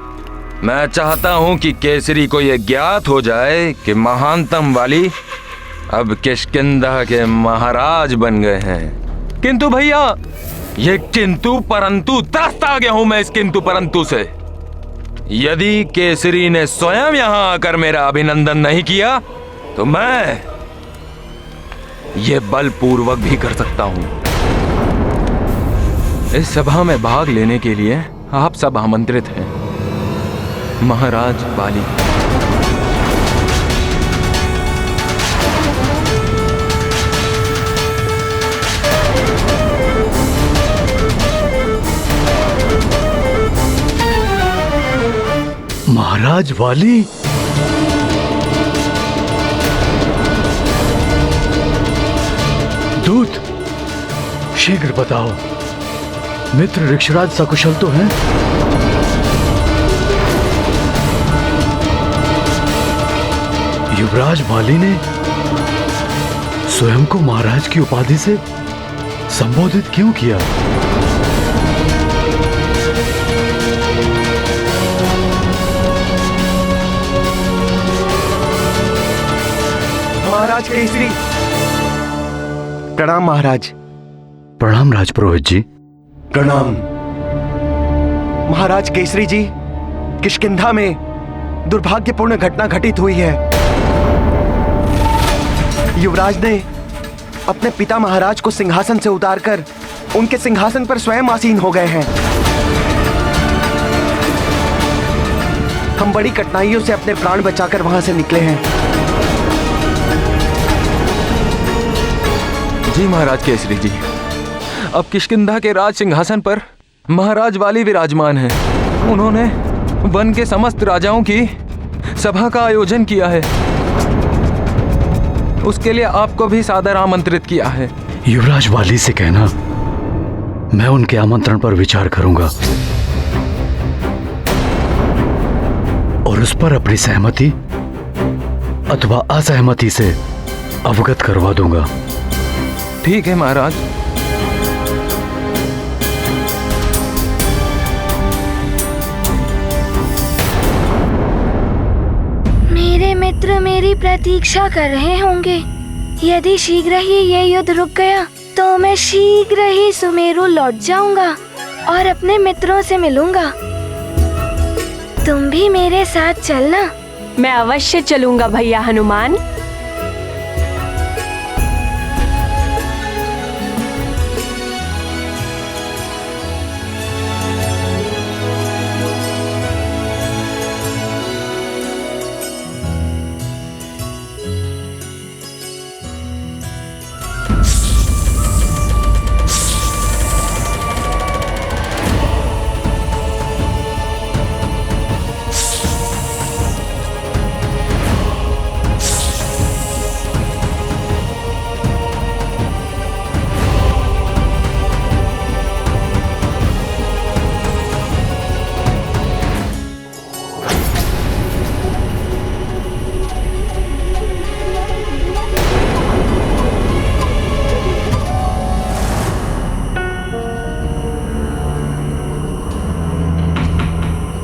मैं चाहता हूं कि केसरी को यह ज्ञात हो जाए कि महानतम वाली अब किष्किंधा के महाराज बन गए हैं। किंतु भैया, ये किंतु परंतु, त्रस्त आ गया हूं मैं इस किंतु परंतु से। यदि केसरी ने स्वयं यहां आकर मेरा अभिनंदन नहीं किया तो मैं ये बलपूर्वक भी कर सकता हूं। इस सभा में भाग लेने के लिए आप सब आमंत्रित हैं। महाराज बाली,
महाराज वाली, दूत, शीघ्र बताओ, मित्र ऋक्षराज सकुशल तो हैं? युवराज वाली ने स्वयं को महाराज की उपाधि से संबोधित क्यों किया?
महाराज केसरी, प्रणाम महाराज।
प्रणाम राजपुरोहित जी।
प्रणाम। महाराज केसरी जी, किष्किंधा में दुर्भाग्यपूर्ण घटना घटित हुई है। युवराज ने अपने पिता महाराज को सिंहासन से उतारकर उनके सिंहासन पर स्वयं आसीन हो गए हैं। हम बड़ी कठिनाइयों से अपने प्राण बचाकर वहां से निकले हैं।
जी महाराज केसरी जी, अब किष्किंधा के राज सिंहासन पर महाराज वाली विराजमान हैं। उन्होंने वन के समस्त राजाओं की सभा का आयोजन किया है। उसके लिए आपको भी सादर आमंत्रित किया है।
युवराज वाली से कहना, मैं उनके आमंत्रण पर विचार करूंगा और उस पर अपनी सहमति अथवा असहमति से अवगत करवा दूंगा।
ठीक है महाराज।
मेरे मित्र मेरी प्रतीक्षा कर रहे होंगे। यदि शीघ्र ही ये युद्ध रुक गया तो मैं शीघ्र ही सुमेरु लौट जाऊंगा और अपने मित्रों से मिलूंगा। तुम भी मेरे साथ चलना।
मैं अवश्य चलूंगा भैया हनुमान।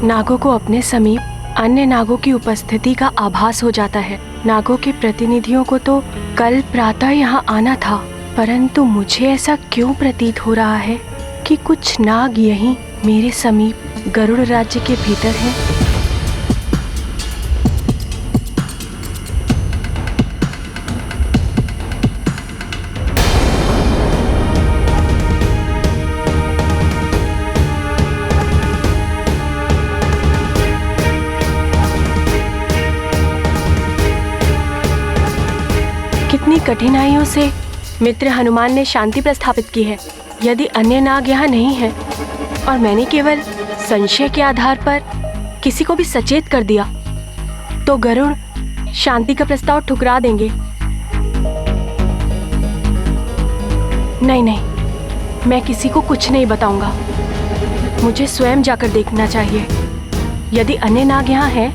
नागों को अपने समीप अन्य नागों की उपस्थिति का आभास हो जाता है। नागों के प्रतिनिधियों को तो कल प्रातः यहाँ आना था, परंतु मुझे ऐसा क्यों प्रतीत हो रहा है कि कुछ नाग यहीं मेरे समीप गरुड़ राज्य के भीतर हैं। कितनी कठिनाइयों से मित्र हनुमान ने शांति प्रस्थापित की है। यदि अन्य नाग यहाँ नहीं है और मैंने केवल संशय के आधार पर किसी को भी सचेत कर दिया तो गरुड़ शांति का प्रस्ताव ठुकरा देंगे। नहीं, मैं किसी को कुछ नहीं बताऊंगा। मुझे स्वयं जाकर देखना चाहिए। यदि अन्य नाग यहाँ हैं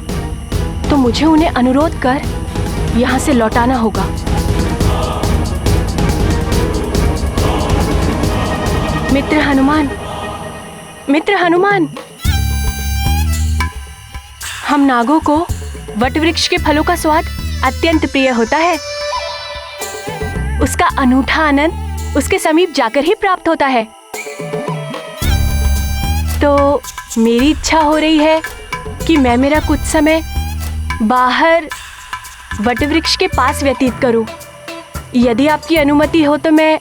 तो मुझे उन्हें अनुरोध कर यहाँ से लौटाना होगा। मित्र हनुमान, मित्र हनुमान, हम नागों को वटवृक्ष के फलों का स्वाद अत्यंत प्रिय होता है। उसका अनूठा आनंद उसके समीप जाकर ही प्राप्त होता है। तो मेरी इच्छा हो रही है कि मैं मेरा कुछ समय बाहर वटवृक्ष के पास व्यतीत करूं। यदि आपकी अनुमति हो तो मैं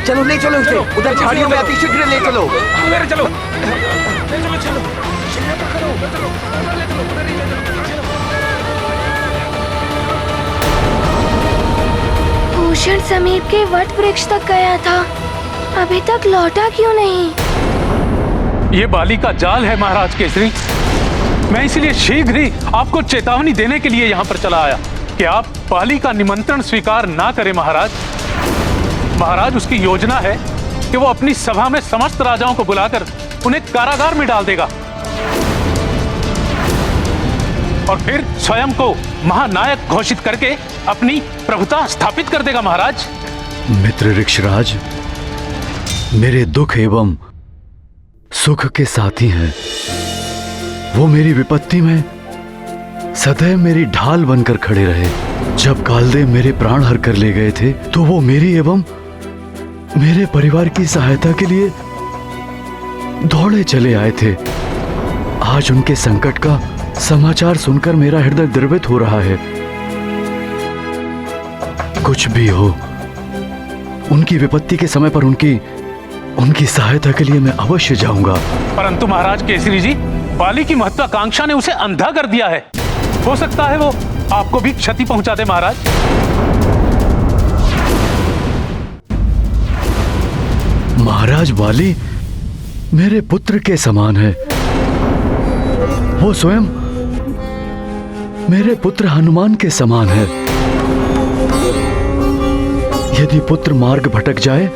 चलो ले चलो इसे, उधर झाड़ियों में अति शीघ्र ले चलो।
चलो
भूषण समीप के वट वृक्ष तक गया था, अभी तक लौटा क्यों नहीं?
ये बाली का जाल है महाराज केसरी। मैं इसलिए शीघ्र ही आपको चेतावनी देने के लिए यहाँ पर चला आया कि आप बाली का निमंत्रण स्वीकार ना करें महाराज। महाराज, उसकी योजना है कि वो अपनी सभा में समस्त राजाओं को बुलाकर उन्हें कारागार में डाल देगा और फिर स्वयं को महानायक घोषित करके अपनी प्रभुता स्थापित कर देगा महाराज।
मित्र ऋक्षराज, मेरे दुख एवं सुख के साथी हैं। वो मेरी विपत्ति में सदैव मेरी ढाल बनकर खड़े रहे। जब कालदेव मेरे प्राण हर कर ले गए थे तो वो मेरी एवं मेरे परिवार की सहायता के लिए दौड़े चले आए थे। आज उनके संकट का समाचार सुनकर मेरा हृदय द्रवित हो रहा है। कुछ भी हो, उनकी विपत्ति के समय पर उनकी सहायता के लिए मैं अवश्य जाऊंगा।
परंतु महाराज केसरी जी, बाली की महत्वाकांक्षा ने उसे अंधा कर दिया है। हो सकता है वो आपको भी क्षति पहुंचा दे महाराज।
महाराज, बाली मेरे पुत्र के समान है। वो स्वयं मेरे पुत्र हनुमान के समान है। यदि पुत्र मार्ग भटक जाए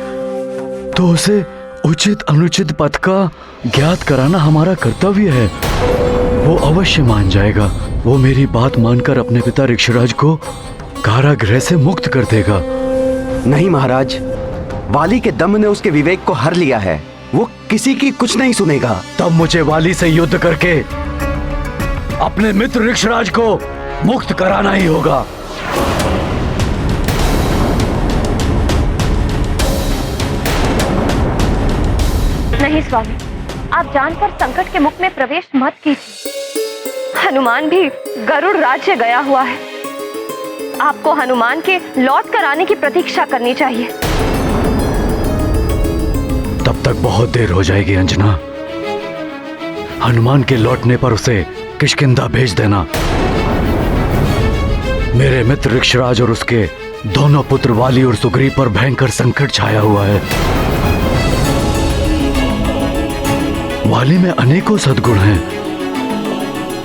तो उसे उचित अनुचित पथ का ज्ञात कराना हमारा कर्तव्य है। वो अवश्य मान जाएगा। वो मेरी बात मानकर अपने पिता ऋक्षराज को कारागृह से मुक्त कर देगा।
नहीं महाराज, वाली के दम ने उसके विवेक को हर लिया है। वो किसी की कुछ नहीं सुनेगा।
तब मुझे वाली से युद्ध करके अपने मित्र ऋक्षराज को मुक्त कराना ही होगा।
नहीं स्वामी, आप जानकर संकट के मुख में प्रवेश मत कीजिए। हनुमान भी गरुड़ राज्य गया हुआ है। आपको हनुमान के लौट कर आने की प्रतीक्षा करनी चाहिए।
तब तक बहुत देर हो जाएगी अंजना। हनुमान के लौटने पर उसे किष्किंधा भेज देना। मेरे मित्र ऋक्षराज और उसके दोनों पुत्र वाली और सुग्रीव पर भयंकर संकट छाया हुआ है। वाली में अनेकों सद्गुण हैं।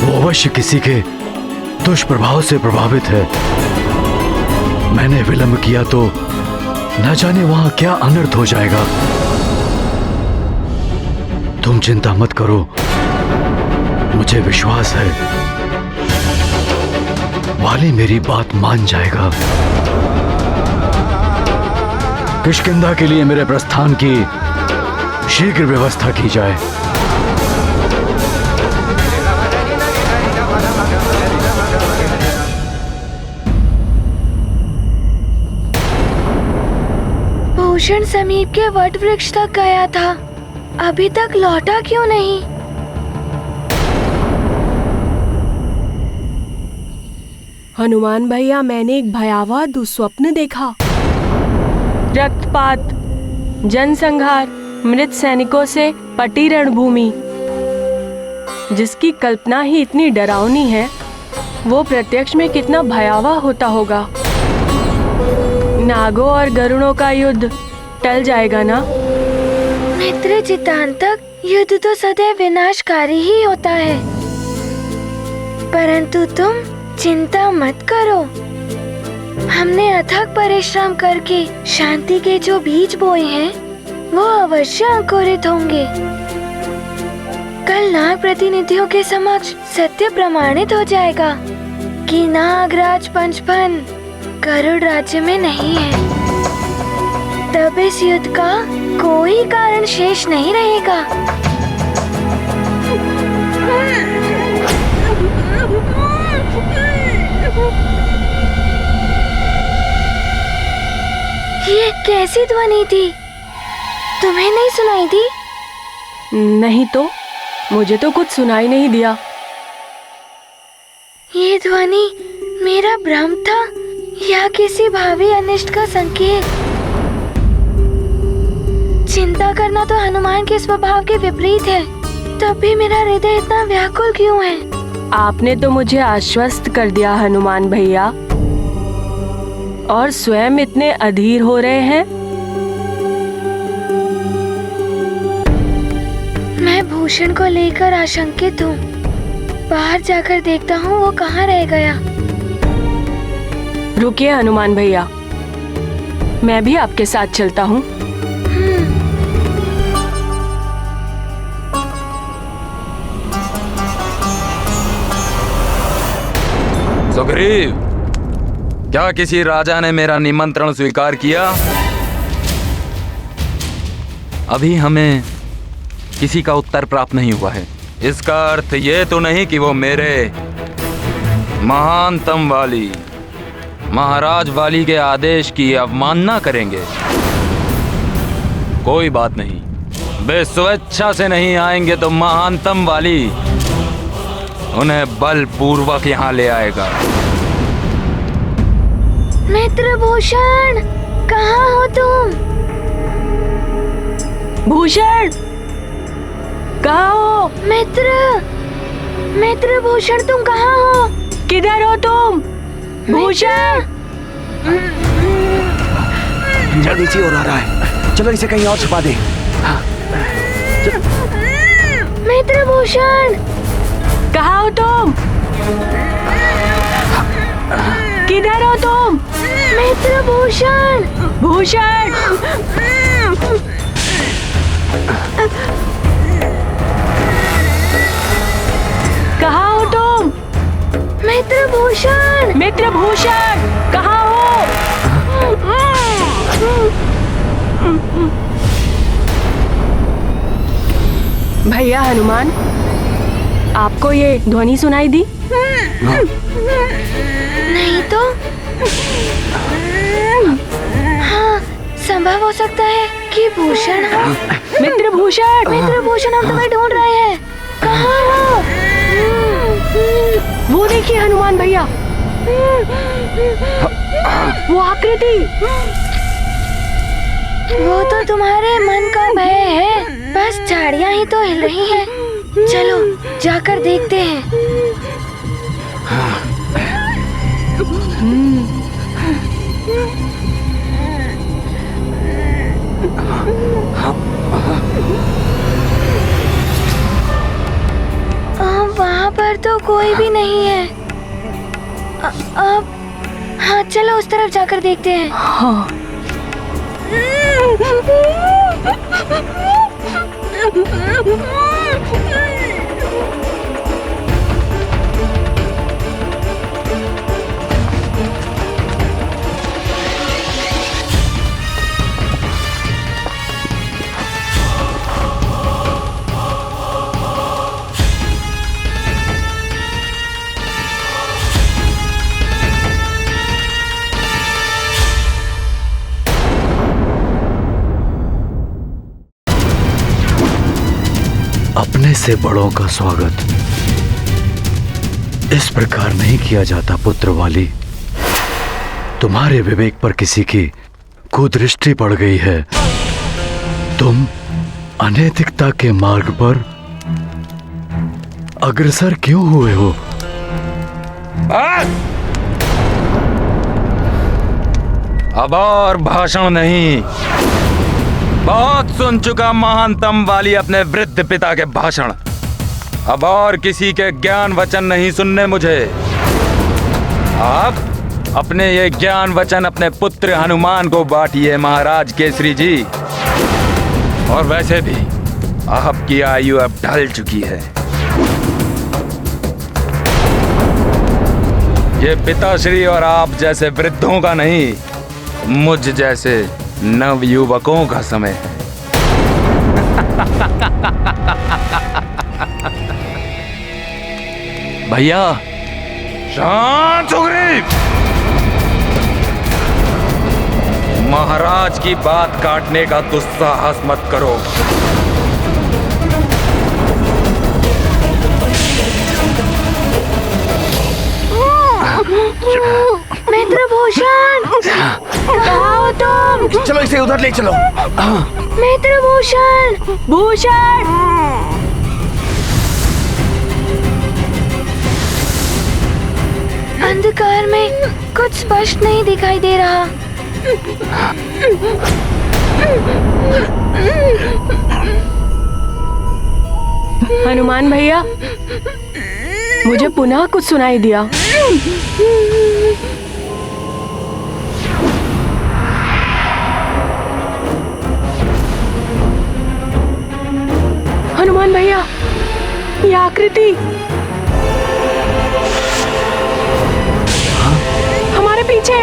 वो अवश्य किसी के दुष्प्रभाव से प्रभावित है। मैंने विलंब किया तो न जाने वहां क्या अनर्थ हो जाएगा। तुम चिंता मत करो, मुझे विश्वास है वाली मेरी बात मान जाएगा। किष्किंधा के लिए मेरे प्रस्थान की शीघ्र व्यवस्था की जाए।
भूषण समीप के वट वृक्ष तक गया था, अभी तक लौटा क्यों नहीं?
हनुमान भैया, मैंने एक भयावह दुस्वप्न देखा। रक्तपात, जनसंहार, मृत सैनिकों से पटी रणभूमि, जिसकी कल्पना ही इतनी डरावनी है, वो प्रत्यक्ष में कितना भयावह होता होगा। नागों और गरुड़ों का युद्ध टल जाएगा ना?
मित्र चितांतक, युद्ध तो सदैव विनाशकारी ही होता है, परंतु तुम चिंता मत करो। हमने अथक परिश्रम करके शांति के जो बीज बोए हैं, वो अवश्य अंकुरित होंगे। कल नाग प्रतिनिधियों के समक्ष सत्य प्रमाणित हो जाएगा कि नागराज पंचफन गरुड़ राज्य में नहीं है। तब इस युद्ध का कोई कारण शेष नहीं रहेगा। ये कैसी ध्वनि थी? तुम्हें नहीं सुनाई दी?
नहीं तो, मुझे तो कुछ सुनाई नहीं दिया।
ये ध्वनि मेरा भ्रम था या किसी भावी अनिष्ट का संकेत? चिंता करना तो हनुमान के स्वभाव के विपरीत है, तब भी मेरा हृदय इतना व्याकुल क्यों है?
आपने तो मुझे आश्वस्त कर दिया हनुमान भैया, और स्वयं इतने अधीर हो रहे हैं।
मैं भूषण को लेकर आशंकित हूँ। बाहर जाकर देखता हूँ वो कहाँ रह गया।
रुकिए हनुमान भैया, मैं भी आपके साथ चलता हूँ।
सुग्रीव, क्या किसी राजा ने मेरा निमंत्रण स्वीकार किया? अभी हमें किसी का उत्तर प्राप्त नहीं हुआ है। इसका अर्थ ये तो नहीं कि वो मेरे महानतम वाली महाराज वाली के आदेश की अवमानना करेंगे। कोई बात नहीं, वे स्वेच्छा से नहीं आएंगे तो महानतम वाली उन्हें बलपूर्वक यहाँ ले आएगा।
मित्र भूषण, कहाँ हो तुम?
भूषण, कहाँ हो?
मित्र भूषण, तुम कहाँ हो?
किधर हो तुम? भूषण!
जल्दी से और आ रहा है, चलो इसे कहीं और छुपा दे। हाँ।
मित्र भूषण,
कहाँ हो तुम? किधर हो तुम?
मित्र भूषण!
भूषण! कहाँ हो तुम?
मित्र भूषण!
मित्र भूषण, कहाँ हो? भैया हनुमान, आपको ये ध्वनि सुनाई दी?
नहीं तो। हाँ, संभव हो सकता है कि भूषण हो।
मित्र भूषण!
मित्र भूषण, हम तुम्हें ढूंढ रहे हैं। कहाँ हो?
वो देखिए हनुमान भैया, वो आकृति।
वो तो तुम्हारे मन का भय है, बस झाड़ियाँ ही तो हिल रही हैं। चलो जाकर देखते हैं। वहाँ पर तो कोई भी नहीं है। अब हाँ, चलो उस तरफ जाकर देखते हैं।
हाँ।
अपने से बड़ों का स्वागत इस प्रकार नहीं किया जाता पुत्र वाली। तुम्हारे विवेक पर किसी की कुदृष्टि पड़ गई है। तुम अनैतिकता के मार्ग पर अग्रसर क्यों हुए हो?
अब और भाषण नहीं। बहुत सुन चुका महानतम वाली अपने वृद्ध पिता के भाषण। अब और किसी के ज्ञान वचन नहीं सुनने मुझे। आप अपने ये ज्ञान वचन अपने पुत्र हनुमान को बांटिए महाराज केसरी जी। और वैसे भी आपकी आयु अब ढल चुकी है। ये पिताश्री और आप जैसे वृद्धों का नहीं, मुझ जैसे नवयुवकों का समय है। भैया शांत सुग्रीव। महाराज की बात काटने का दुस्साहस मत करो।
मित्रभूषण, कहाँ हो तुम?
चलो इसे उधर ले चलो।
मित्रभूषण, भूषण। अंधकार में कुछ स्पष्ट नहीं दिखाई दे रहा।
हनुमान भैया, मुझे पुनः कुछ सुनाई दिया। हनुमान भैया, ये आकृति हमारे पीछे।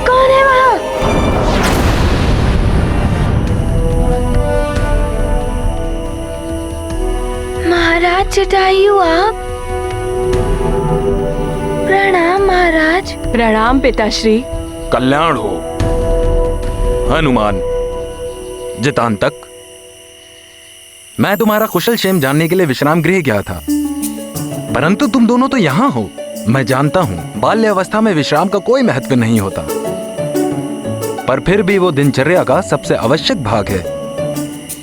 कौन है वहाँ? महाराज जटायु आप? प्रणाम महाराज।
प्रणाम पिताश्री।
कल्याण हो हनुमान। जितांतक, मैं तुम्हारा कुशल क्षेम जानने के लिए विश्राम गृह गया था, परंतु तुम दोनों तो यहाँ हो। मैं जानता हूँ बाल्यावस्था में विश्राम का कोई महत्व नहीं होता, पर फिर भी वो दिनचर्या का सबसे आवश्यक भाग है।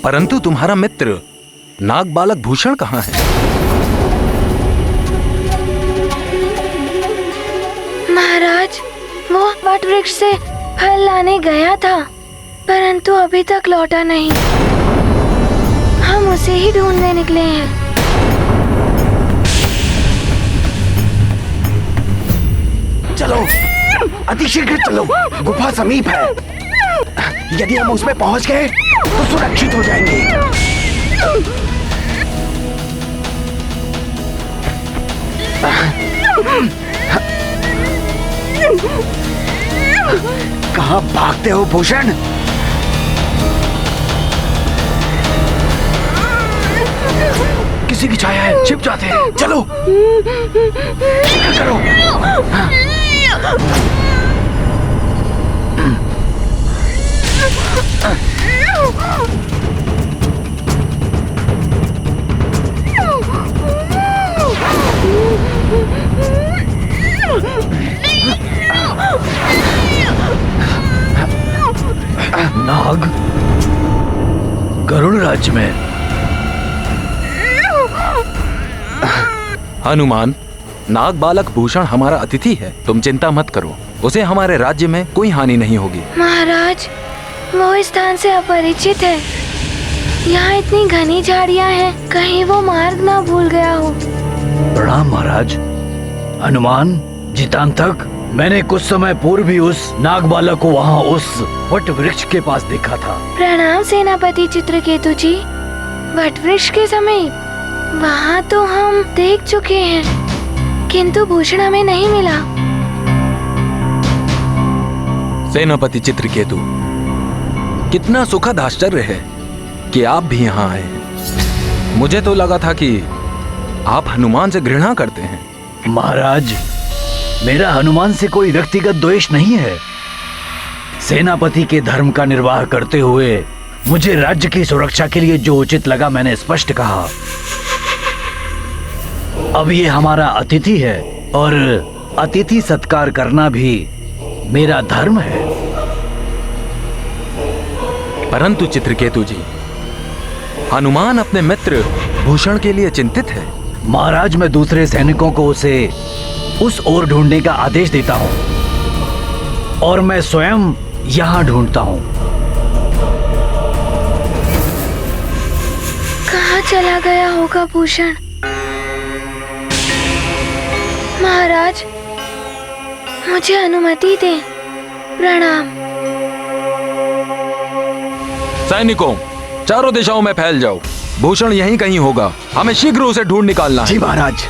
परंतु तुम्हारा मित्र नाग बालक भूषण कहाँ है?
महाराज, वो वट वृक्ष से फल लाने गया था, परंतु अभी तक लौटा नहीं। हम उसे ही ढूंढने निकले हैं।
चलो, अतिशीघ्र चलो, गुफा समीप है। यदि हम उसमें पहुंच गए तो सुरक्षित हो जाएंगे। कहाँ भागते हो भूषण? किसी की छाया है, छिप जाते हैं। चलो, शीघ्र करो।
नाग गरुड़ राज्य में।
हनुमान, नाग बालक भूषण हमारा अतिथि है। तुम चिंता मत करो, उसे हमारे राज्य में कोई हानि नहीं होगी।
महाराज, वो इस स्थान से अपरिचित है। यहाँ इतनी घनी झाड़ियाँ हैं, कहीं वो मार्ग ना भूल गया हो।
प्रणाम महाराज। हनुमान, जितांतक, मैंने कुछ समय पूर्व भी उस नाग बालक को वहाँ उस वट वृक्ष के पास देखा था।
प्रणाम सेनापति चित्रकेतु जी। वट वृक्ष के समीप वहाँ तो हम देख चुके हैं, किंतु भूषण हमें नहीं मिला।
सेनापति चित्रकेतु, कितना सुखद आश्चर्य है कि आप भी यहाँ आए हैं। मुझे तो लगा था कि आप हनुमान से घृणा करते हैं।
महाराज, मेरा हनुमान से कोई व्यक्तिगत द्वेष नहीं है। सेनापति के धर्म का निर्वाह करते हुए मुझे राज्य की सुरक्षा के लिए जो उचित लगा मैंने स्पष्ट कहा। अब ये हमारा अतिथि है और अतिथि सत्कार करना भी मेरा धर्म है।
परंतु चित्रकेतु जी, हनुमान अपने मित्र भूषण के लिए चिंतित है।
महाराज, मैं दूसरे सैनिकों को उसे उस ओर ढूंढने का आदेश देता हूं और मैं स्वयं यहां ढूंढता हूं।
कहाँ चला गया होगा भूषण? महाराज, मुझे अनुमति दें। प्रणाम।
सैनिकों, चारों दिशाओं में फैल जाओ। भूषण यहीं कहीं होगा, हमें शीघ्र उसे ढूंढ निकालना है।
जी महाराज।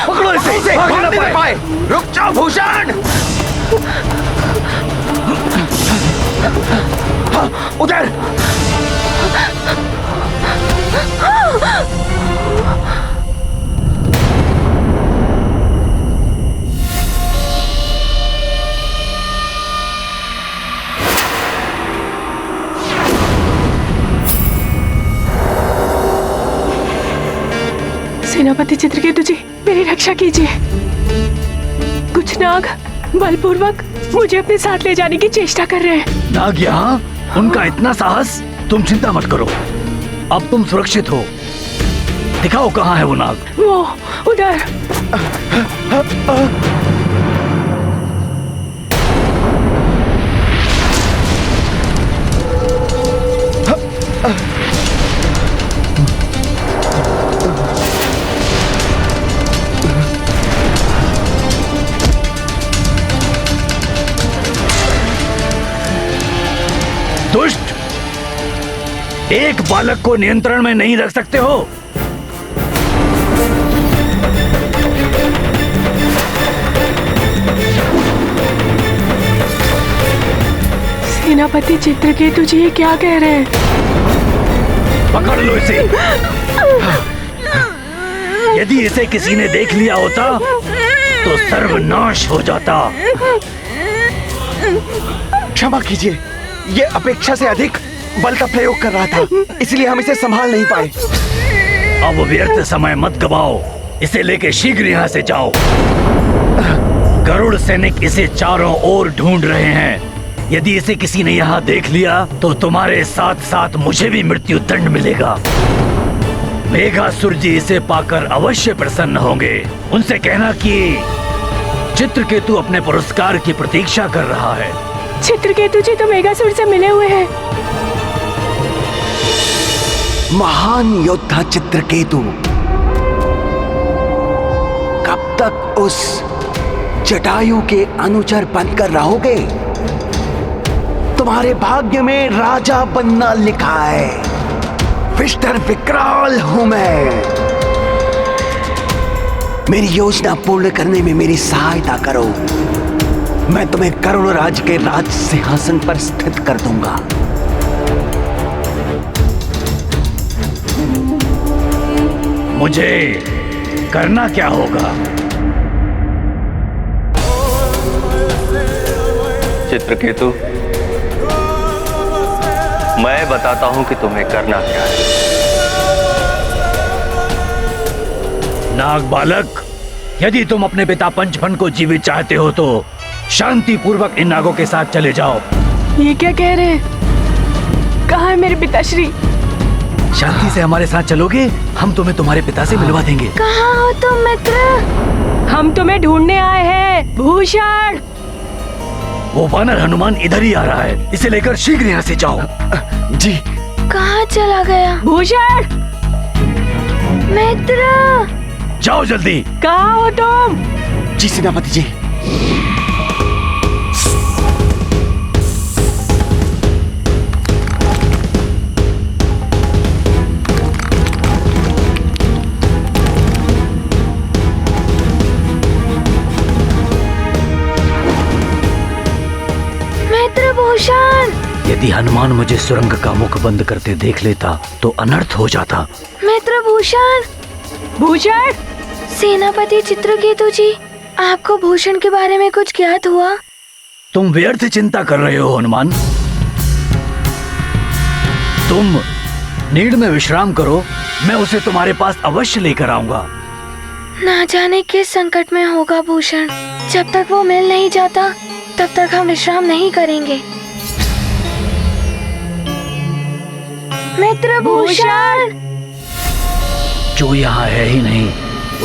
पकड़ो इसे, भागने ना पाए।
रुक जाओ भूषण। उधर।
सेनापति चित्रकेतु जी, मेरी रक्षा कीजिए। कुछ नाग बलपूर्वक मुझे अपने साथ ले जाने की चेष्टा कर रहे हैं।
नाग यहाँ? उनका इतना साहस? तुम चिंता मत करो, अब तुम सुरक्षित हो। दिखाओ कहाँ है वो नाग।
वो उधर।
दुष्ट, एक बालक को नियंत्रण में नहीं रख सकते हो?
सेनापति चित्रकेतु जी ये क्या कह रहे हैं?
पकड़ लो इसे। यदि इसे किसी ने देख लिया होता तो सर्वनाश हो जाता।
क्षमा कीजिए, ये अपेक्षा से अधिक बल का प्रयोग कर रहा था, इसलिए हम इसे संभाल नहीं पाए।
अब व्यर्थ समय मत गवाओ, इसे लेके शीघ्र यहाँ से जाओ। गरुड़ सैनिक इसे चारों ओर ढूंढ रहे हैं। यदि इसे किसी ने यहाँ देख लिया तो तुम्हारे साथ साथ मुझे भी मृत्यु दंड मिलेगा। मेघासुर जी इसे पाकर अवश्य प्रसन्न होंगे। उनसे कहना कि चित्रकेतु अपने पुरस्कार की प्रतीक्षा कर रहा है।
चित्रकेतु जी तो मेघासुर से मिले हुए हैं।
महान योद्धा चित्रकेतु, कब तक उस जटायु के अनुचर बनकर रहोगे? तुम्हारे भाग्य में राजा बनना लिखा है। मिस्टर विकराल हूं मैं। मेरी योजना पूर्ण करने में मेरी सहायता करो। मैं तुम्हें गरुड़ राज के राज सिंहासन पर स्थित कर दूंगा।
मुझे करना क्या होगा?
चित्रकेतु, मैं बताता हूं कि तुम्हें करना क्या है।
नाग बालक, यदि तुम अपने पिता पंचफन को जीवित चाहते हो तो शांति पूर्वक इन नागों के साथ चले जाओ।
ये क्या कह रहे हैं? कहाँ है मेरे पिताश्री?
शांति से हमारे साथ चलोगे, हम तुम्हें तुम्हारे पिता से मिलवा देंगे।
कहाँ हो तुम मित्र?
हम तुम्हें ढूंढने आए हैं भूषण।
वो वानर हनुमान इधर ही आ रहा है, इसे लेकर शीघ्र यहाँ से जाओ।
जी।
कहाँ चला गया?
भूषण
मित्र,
जाओ जल्दी।
कहाँ हो तुम?
जी सेनापति जी।
यदि हनुमान मुझे सुरंग का मुख बंद करते देख लेता तो अनर्थ हो जाता।
मित्र भूषण।
भूषण।
सेनापति चित्रकेतु जी, आपको भूषण के बारे में कुछ ज्ञात हुआ?
तुम व्यर्थ चिंता कर रहे हो हनुमान। तुम नीड में विश्राम करो, मैं उसे तुम्हारे पास अवश्य लेकर आऊंगा।
ना जाने किस संकट में होगा भूषण। जब तक वो मिल नहीं जाता तब तक हम विश्राम नहीं करेंगे। मित्र भूषण!
जो यहाँ है ही नहीं,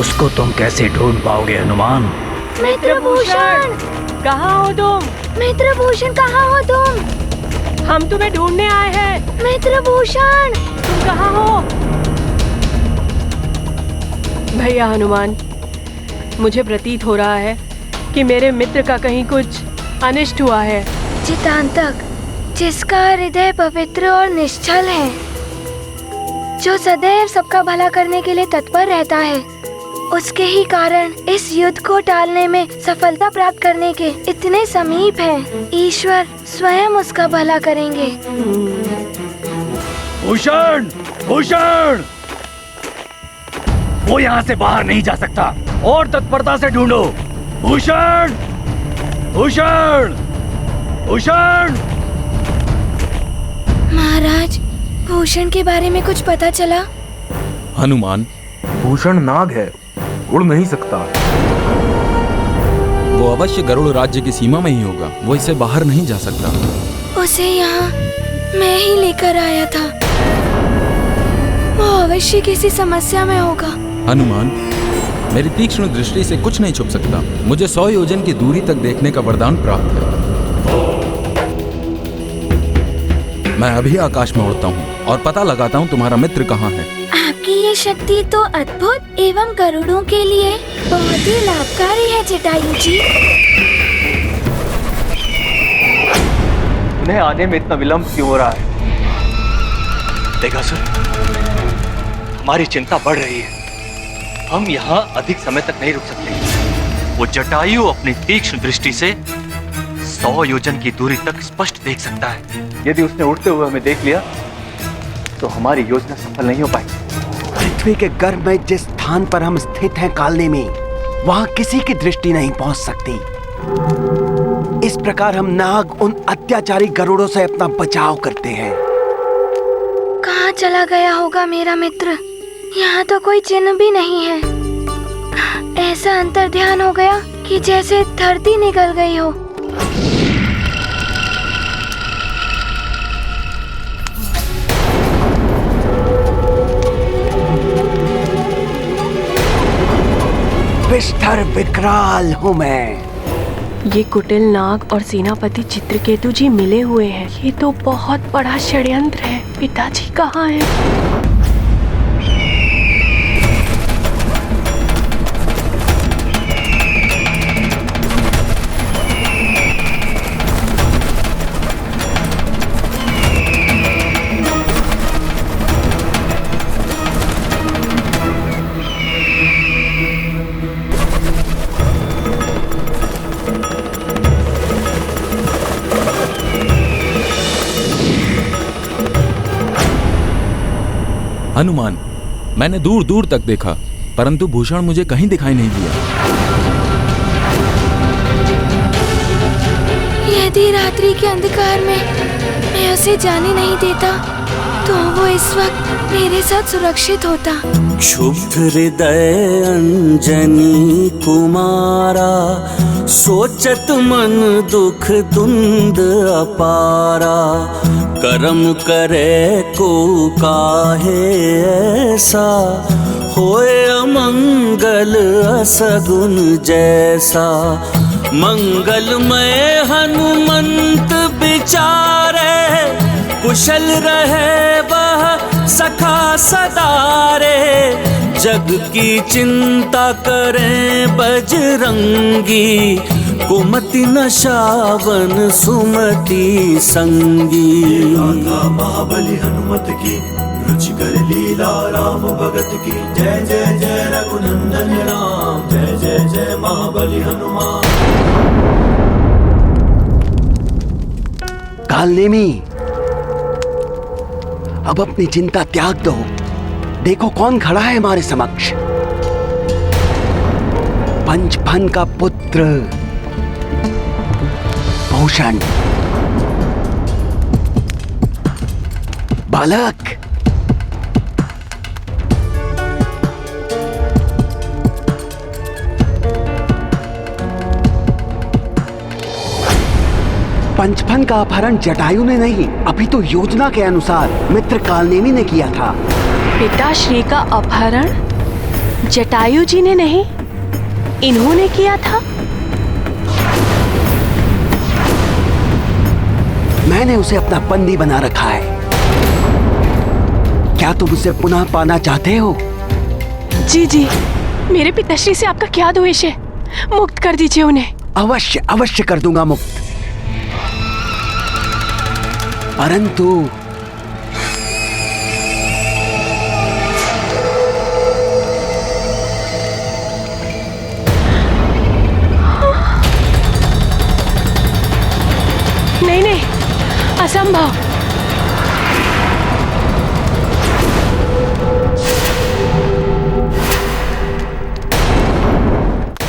उसको तुम कैसे ढूंढ पाओगे हनुमान?
मित्र भूषण!
कहाँ हो तुम?
मित्र भूषण कहाँ हो तुम?
हम तुम्हें ढूंढने आए हैं।
मित्र भूषण!
तुम कहाँ हो? भैया हनुमान, मुझे प्रतीत हो रहा है कि मेरे मित्र का कहीं कुछ अनिष्ट हुआ है।
चितांतक, जिसका हृदय पवित्र और निश्चल है, जो सदैव सबका भला करने के लिए तत्पर रहता है, उसके ही कारण इस युद्ध को टालने में सफलता प्राप्त करने के इतने समीप है। ईश्वर स्वयं उसका भला करेंगे।
भूषण! भूषण! वो यहाँ से बाहर नहीं जा सकता, और तत्परता से ढूंढो। भूषण! भूषण! भूषण!
महाराज, भूषण के बारे में कुछ पता चला?
हनुमान, भूषण नाग है, उड़ नहीं सकता। वो अवश्य गरुड़ राज्य की सीमा में ही होगा, वो इससे बाहर नहीं जा सकता।
उसे यहाँ मैं ही लेकर आया था। वो अवश्य किसी समस्या में होगा।
हनुमान, मेरी तीक्ष्ण दृष्टि से कुछ नहीं छुप सकता। मुझे 100 योजन की दूरी तक देखने का वरदान प्राप्त है। मैं अभी आकाश में उड़ता हूँ और पता लगाता हूँ तुम्हारा मित्र कहाँ है।
आपकी ये शक्ति तो अद्भुत एवं गरुड़ों के लिए बहुत ही लाभकारी है जटायु जी।
उन्हें आने में इतना विलंब क्यों हो रहा है? देगासुर, हमारी चिंता बढ़ रही है। हम यहाँ अधिक समय तक नहीं रुक सकते। वो जटायु अपनी तीक्ष्ण दृष्टि से 100 योजन की दूरी तक स्पष्ट देख सकता है। यदि उसने उड़ते हुए हमें देख लिया तो हमारी योजना सफल नहीं हो पाएगी।
पृथ्वी के गर्भ में जिस स्थान पर हम स्थित हैं कालने में, वहां किसी की दृष्टि नहीं पहुंच सकती। इस प्रकार हम नाग उन अत्याचारी गरुड़ों से अपना बचाव करते हैं।
कहाँ चला गया होगा मेरा मित्र? यहाँ तो कोई चिन्ह भी नहीं है। ऐसा अंतर्ध्यान हो गया कि जैसे धरती निकल गई हो।
विस्तर विकराल हूँ मैं।
ये कुटिल नाग और सेनापति चित्रकेतु जी मिले हुए हैं। ये तो बहुत बड़ा षड्यंत्र है। पिताजी कहाँ हैं?
हनुमान, मैंने दूर दूर तक देखा, परंतु भूषण मुझे कहीं दिखाई नहीं दिया।
यदि रात्रि के अंधकार में मैं उसे जाने नहीं देता तो वो इस वक्त मेरे साथ सुरक्षित होता।
क्षुब्ध हृदय अंजनी कुमारा, सोचत मन दुख धुंध अपारा। कर्म करे को काहे ऐसा, होए अमंगल असगुन जैसा। मंगलमय हनुमंत विचारे, कुशल रहे वह सखा सदा रे। जग की चिंता करें बजरंगी, कुमति नशावन सुमति संगी।
महाबली हनुमत की रुचिकर लीला राम भगत की। जय जय जय रघुनंदन राम, जय जय जय महाबली हनुमान।
कालनेमी, अब अपनी चिंता त्याग दो। देखो कौन खड़ा है हमारे समक्ष। पंचफन का पुत्र भूषण। बालक, पंचफन का अपहरण जटायु ने नहीं, अभी तो योजना के अनुसार मित्र कालनेमी ने किया था।
पिताश्री का अपहरण जटायु जी ने नहीं, इन्होंने किया था।
मैंने उसे अपना बंदी बना रखा है। क्या तुम उसे पुनः पाना चाहते हो?
जी जी, मेरे पिताश्री से आपका क्या द्वेष है? मुक्त कर दीजिए उन्हें।
अवश्य अवश्य कर दूंगा मुक्त, परंतु
नहीं नहीं, असंभव।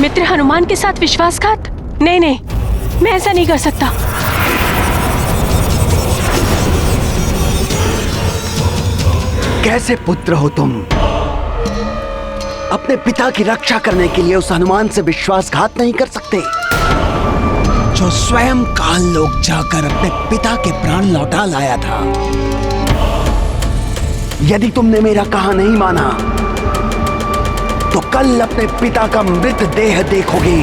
मित्र हनुमान के साथ विश्वासघात? नहीं नहीं, मैं ऐसा नहीं कर सकता।
कैसे पुत्र हो तुम? अपने पिता की रक्षा करने के लिए उस हनुमान से विश्वासघात नहीं कर सकते, जो स्वयं काल लोक जाकर अपने पिता के प्राण लौटा लाया था। यदि तुमने मेरा कहा नहीं माना तो कल अपने पिता का मृतदेह देखोगे।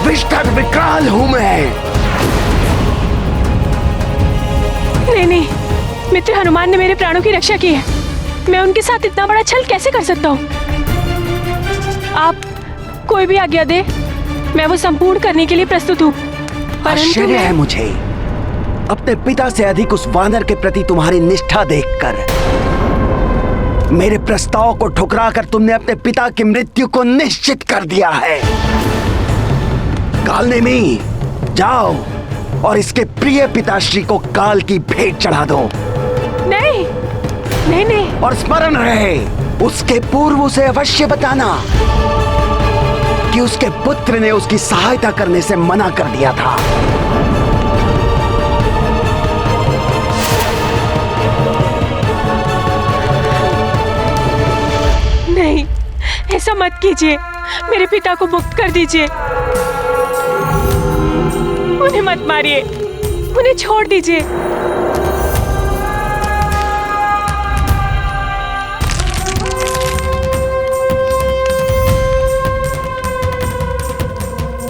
विष्ठर विकराल हूं मैं।
नहीं नहीं, मित्र हनुमान ने मेरे प्राणों की रक्षा की है। मैं उनके साथ इतना बड़ा छल कैसे कर सकता हूँ? आप कोई भी आज्ञा दे, मैं वो संपूर्ण करने के लिए प्रस्तुत हूँ।
आश्चर्य है मुझे अपने पिता से अधिक उस वानर के प्रति तुम्हारी निष्ठा देखकर। मेरे प्रस्ताव को ठुकराकर तुमने अपने पिता की मृत्यु को निश्चित कर दिया है। कालनेमी, जाओ और इसके प्रिय पिताश्री को काल की भेंट चढ़ा दो।
नहीं नहीं नहीं।
और स्मरण रहे, उसके पूर्व उसे अवश्य बताना कि उसके पुत्र ने उसकी सहायता करने से मना कर दिया था।
नहीं, ऐसा मत कीजिए। मेरे पिता को मुक्त कर दीजिए। उन्हें मत मारिए, उन्हें छोड़ दीजिए।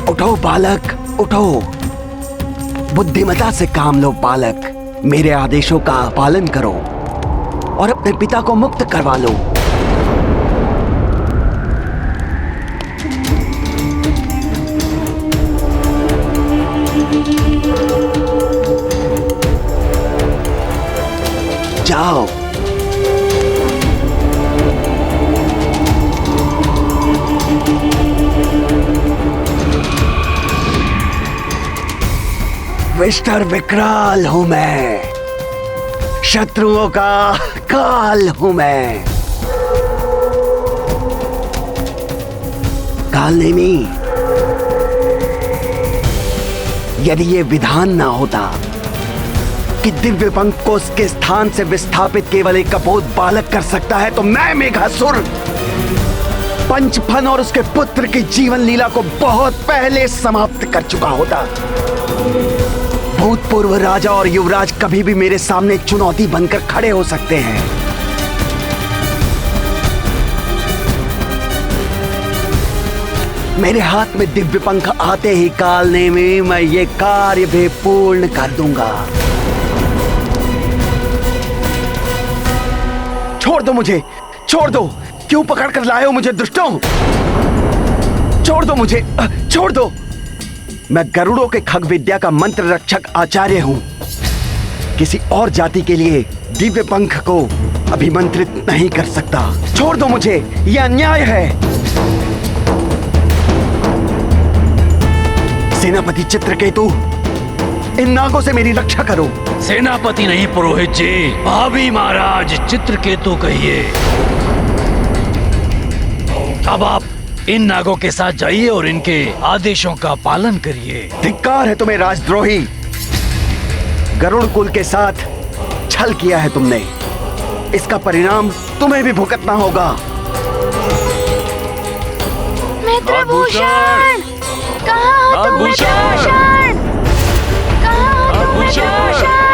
उठो बालक, उठो। बुद्धिमता से काम लो बालक। मेरे आदेशों का पालन करो और अपने पिता को मुक्त करवा लो। जाओ। विष्ठर विकराल हूं मैं, शत्रुओं का काल हूं मैं। कालनेमी, यदि ये विधान ना होता कि दिव्य पंख को उसके स्थान से विस्थापित केवल एक कपोत बालक कर सकता है, तो मैं मेघासुर पंचफन और उसके पुत्र की जीवन लीला को बहुत पहले समाप्त कर चुका होता। भूतपूर्व राजा और युवराज कभी भी मेरे सामने चुनौती बनकर खड़े हो सकते हैं। मेरे हाथ में दिव्य पंख आते ही कालनेमी मैं ये कार्य भी पूर्ण कर दूंगा। छोड़ दो मुझे, छोड़ दो। क्यों पकड़ कर लाए हो मुझे दुष्टों? छोड़ दो मुझे, छोड़ दो। मैं गरुड़ों के खग विद्या का मंत्र रक्षक आचार्य हूं। किसी और जाति के लिए दिव्य पंख को अभिमंत्रित नहीं कर सकता। छोड़ दो मुझे, यह अन्याय है। सेनापति चित्रकेतु, इन नागों से मेरी रक्षा करो।
सेनापति नहीं पुरोहित जी, भावी महाराज चित्रकेतु कहिए। अब आप इन नागों के साथ जाइए और इनके आदेशों का पालन करिए।
धिक्कार है तुम्हें राजद्रोही। गरुड़ कुल के साथ छल किया है तुमने, इसका परिणाम तुम्हें भी भुगतना होगा।
मित्रभूषण, कहाँ हो तुम? मित्रभूषण, कहाँ हो तुम? मित्रभूषण।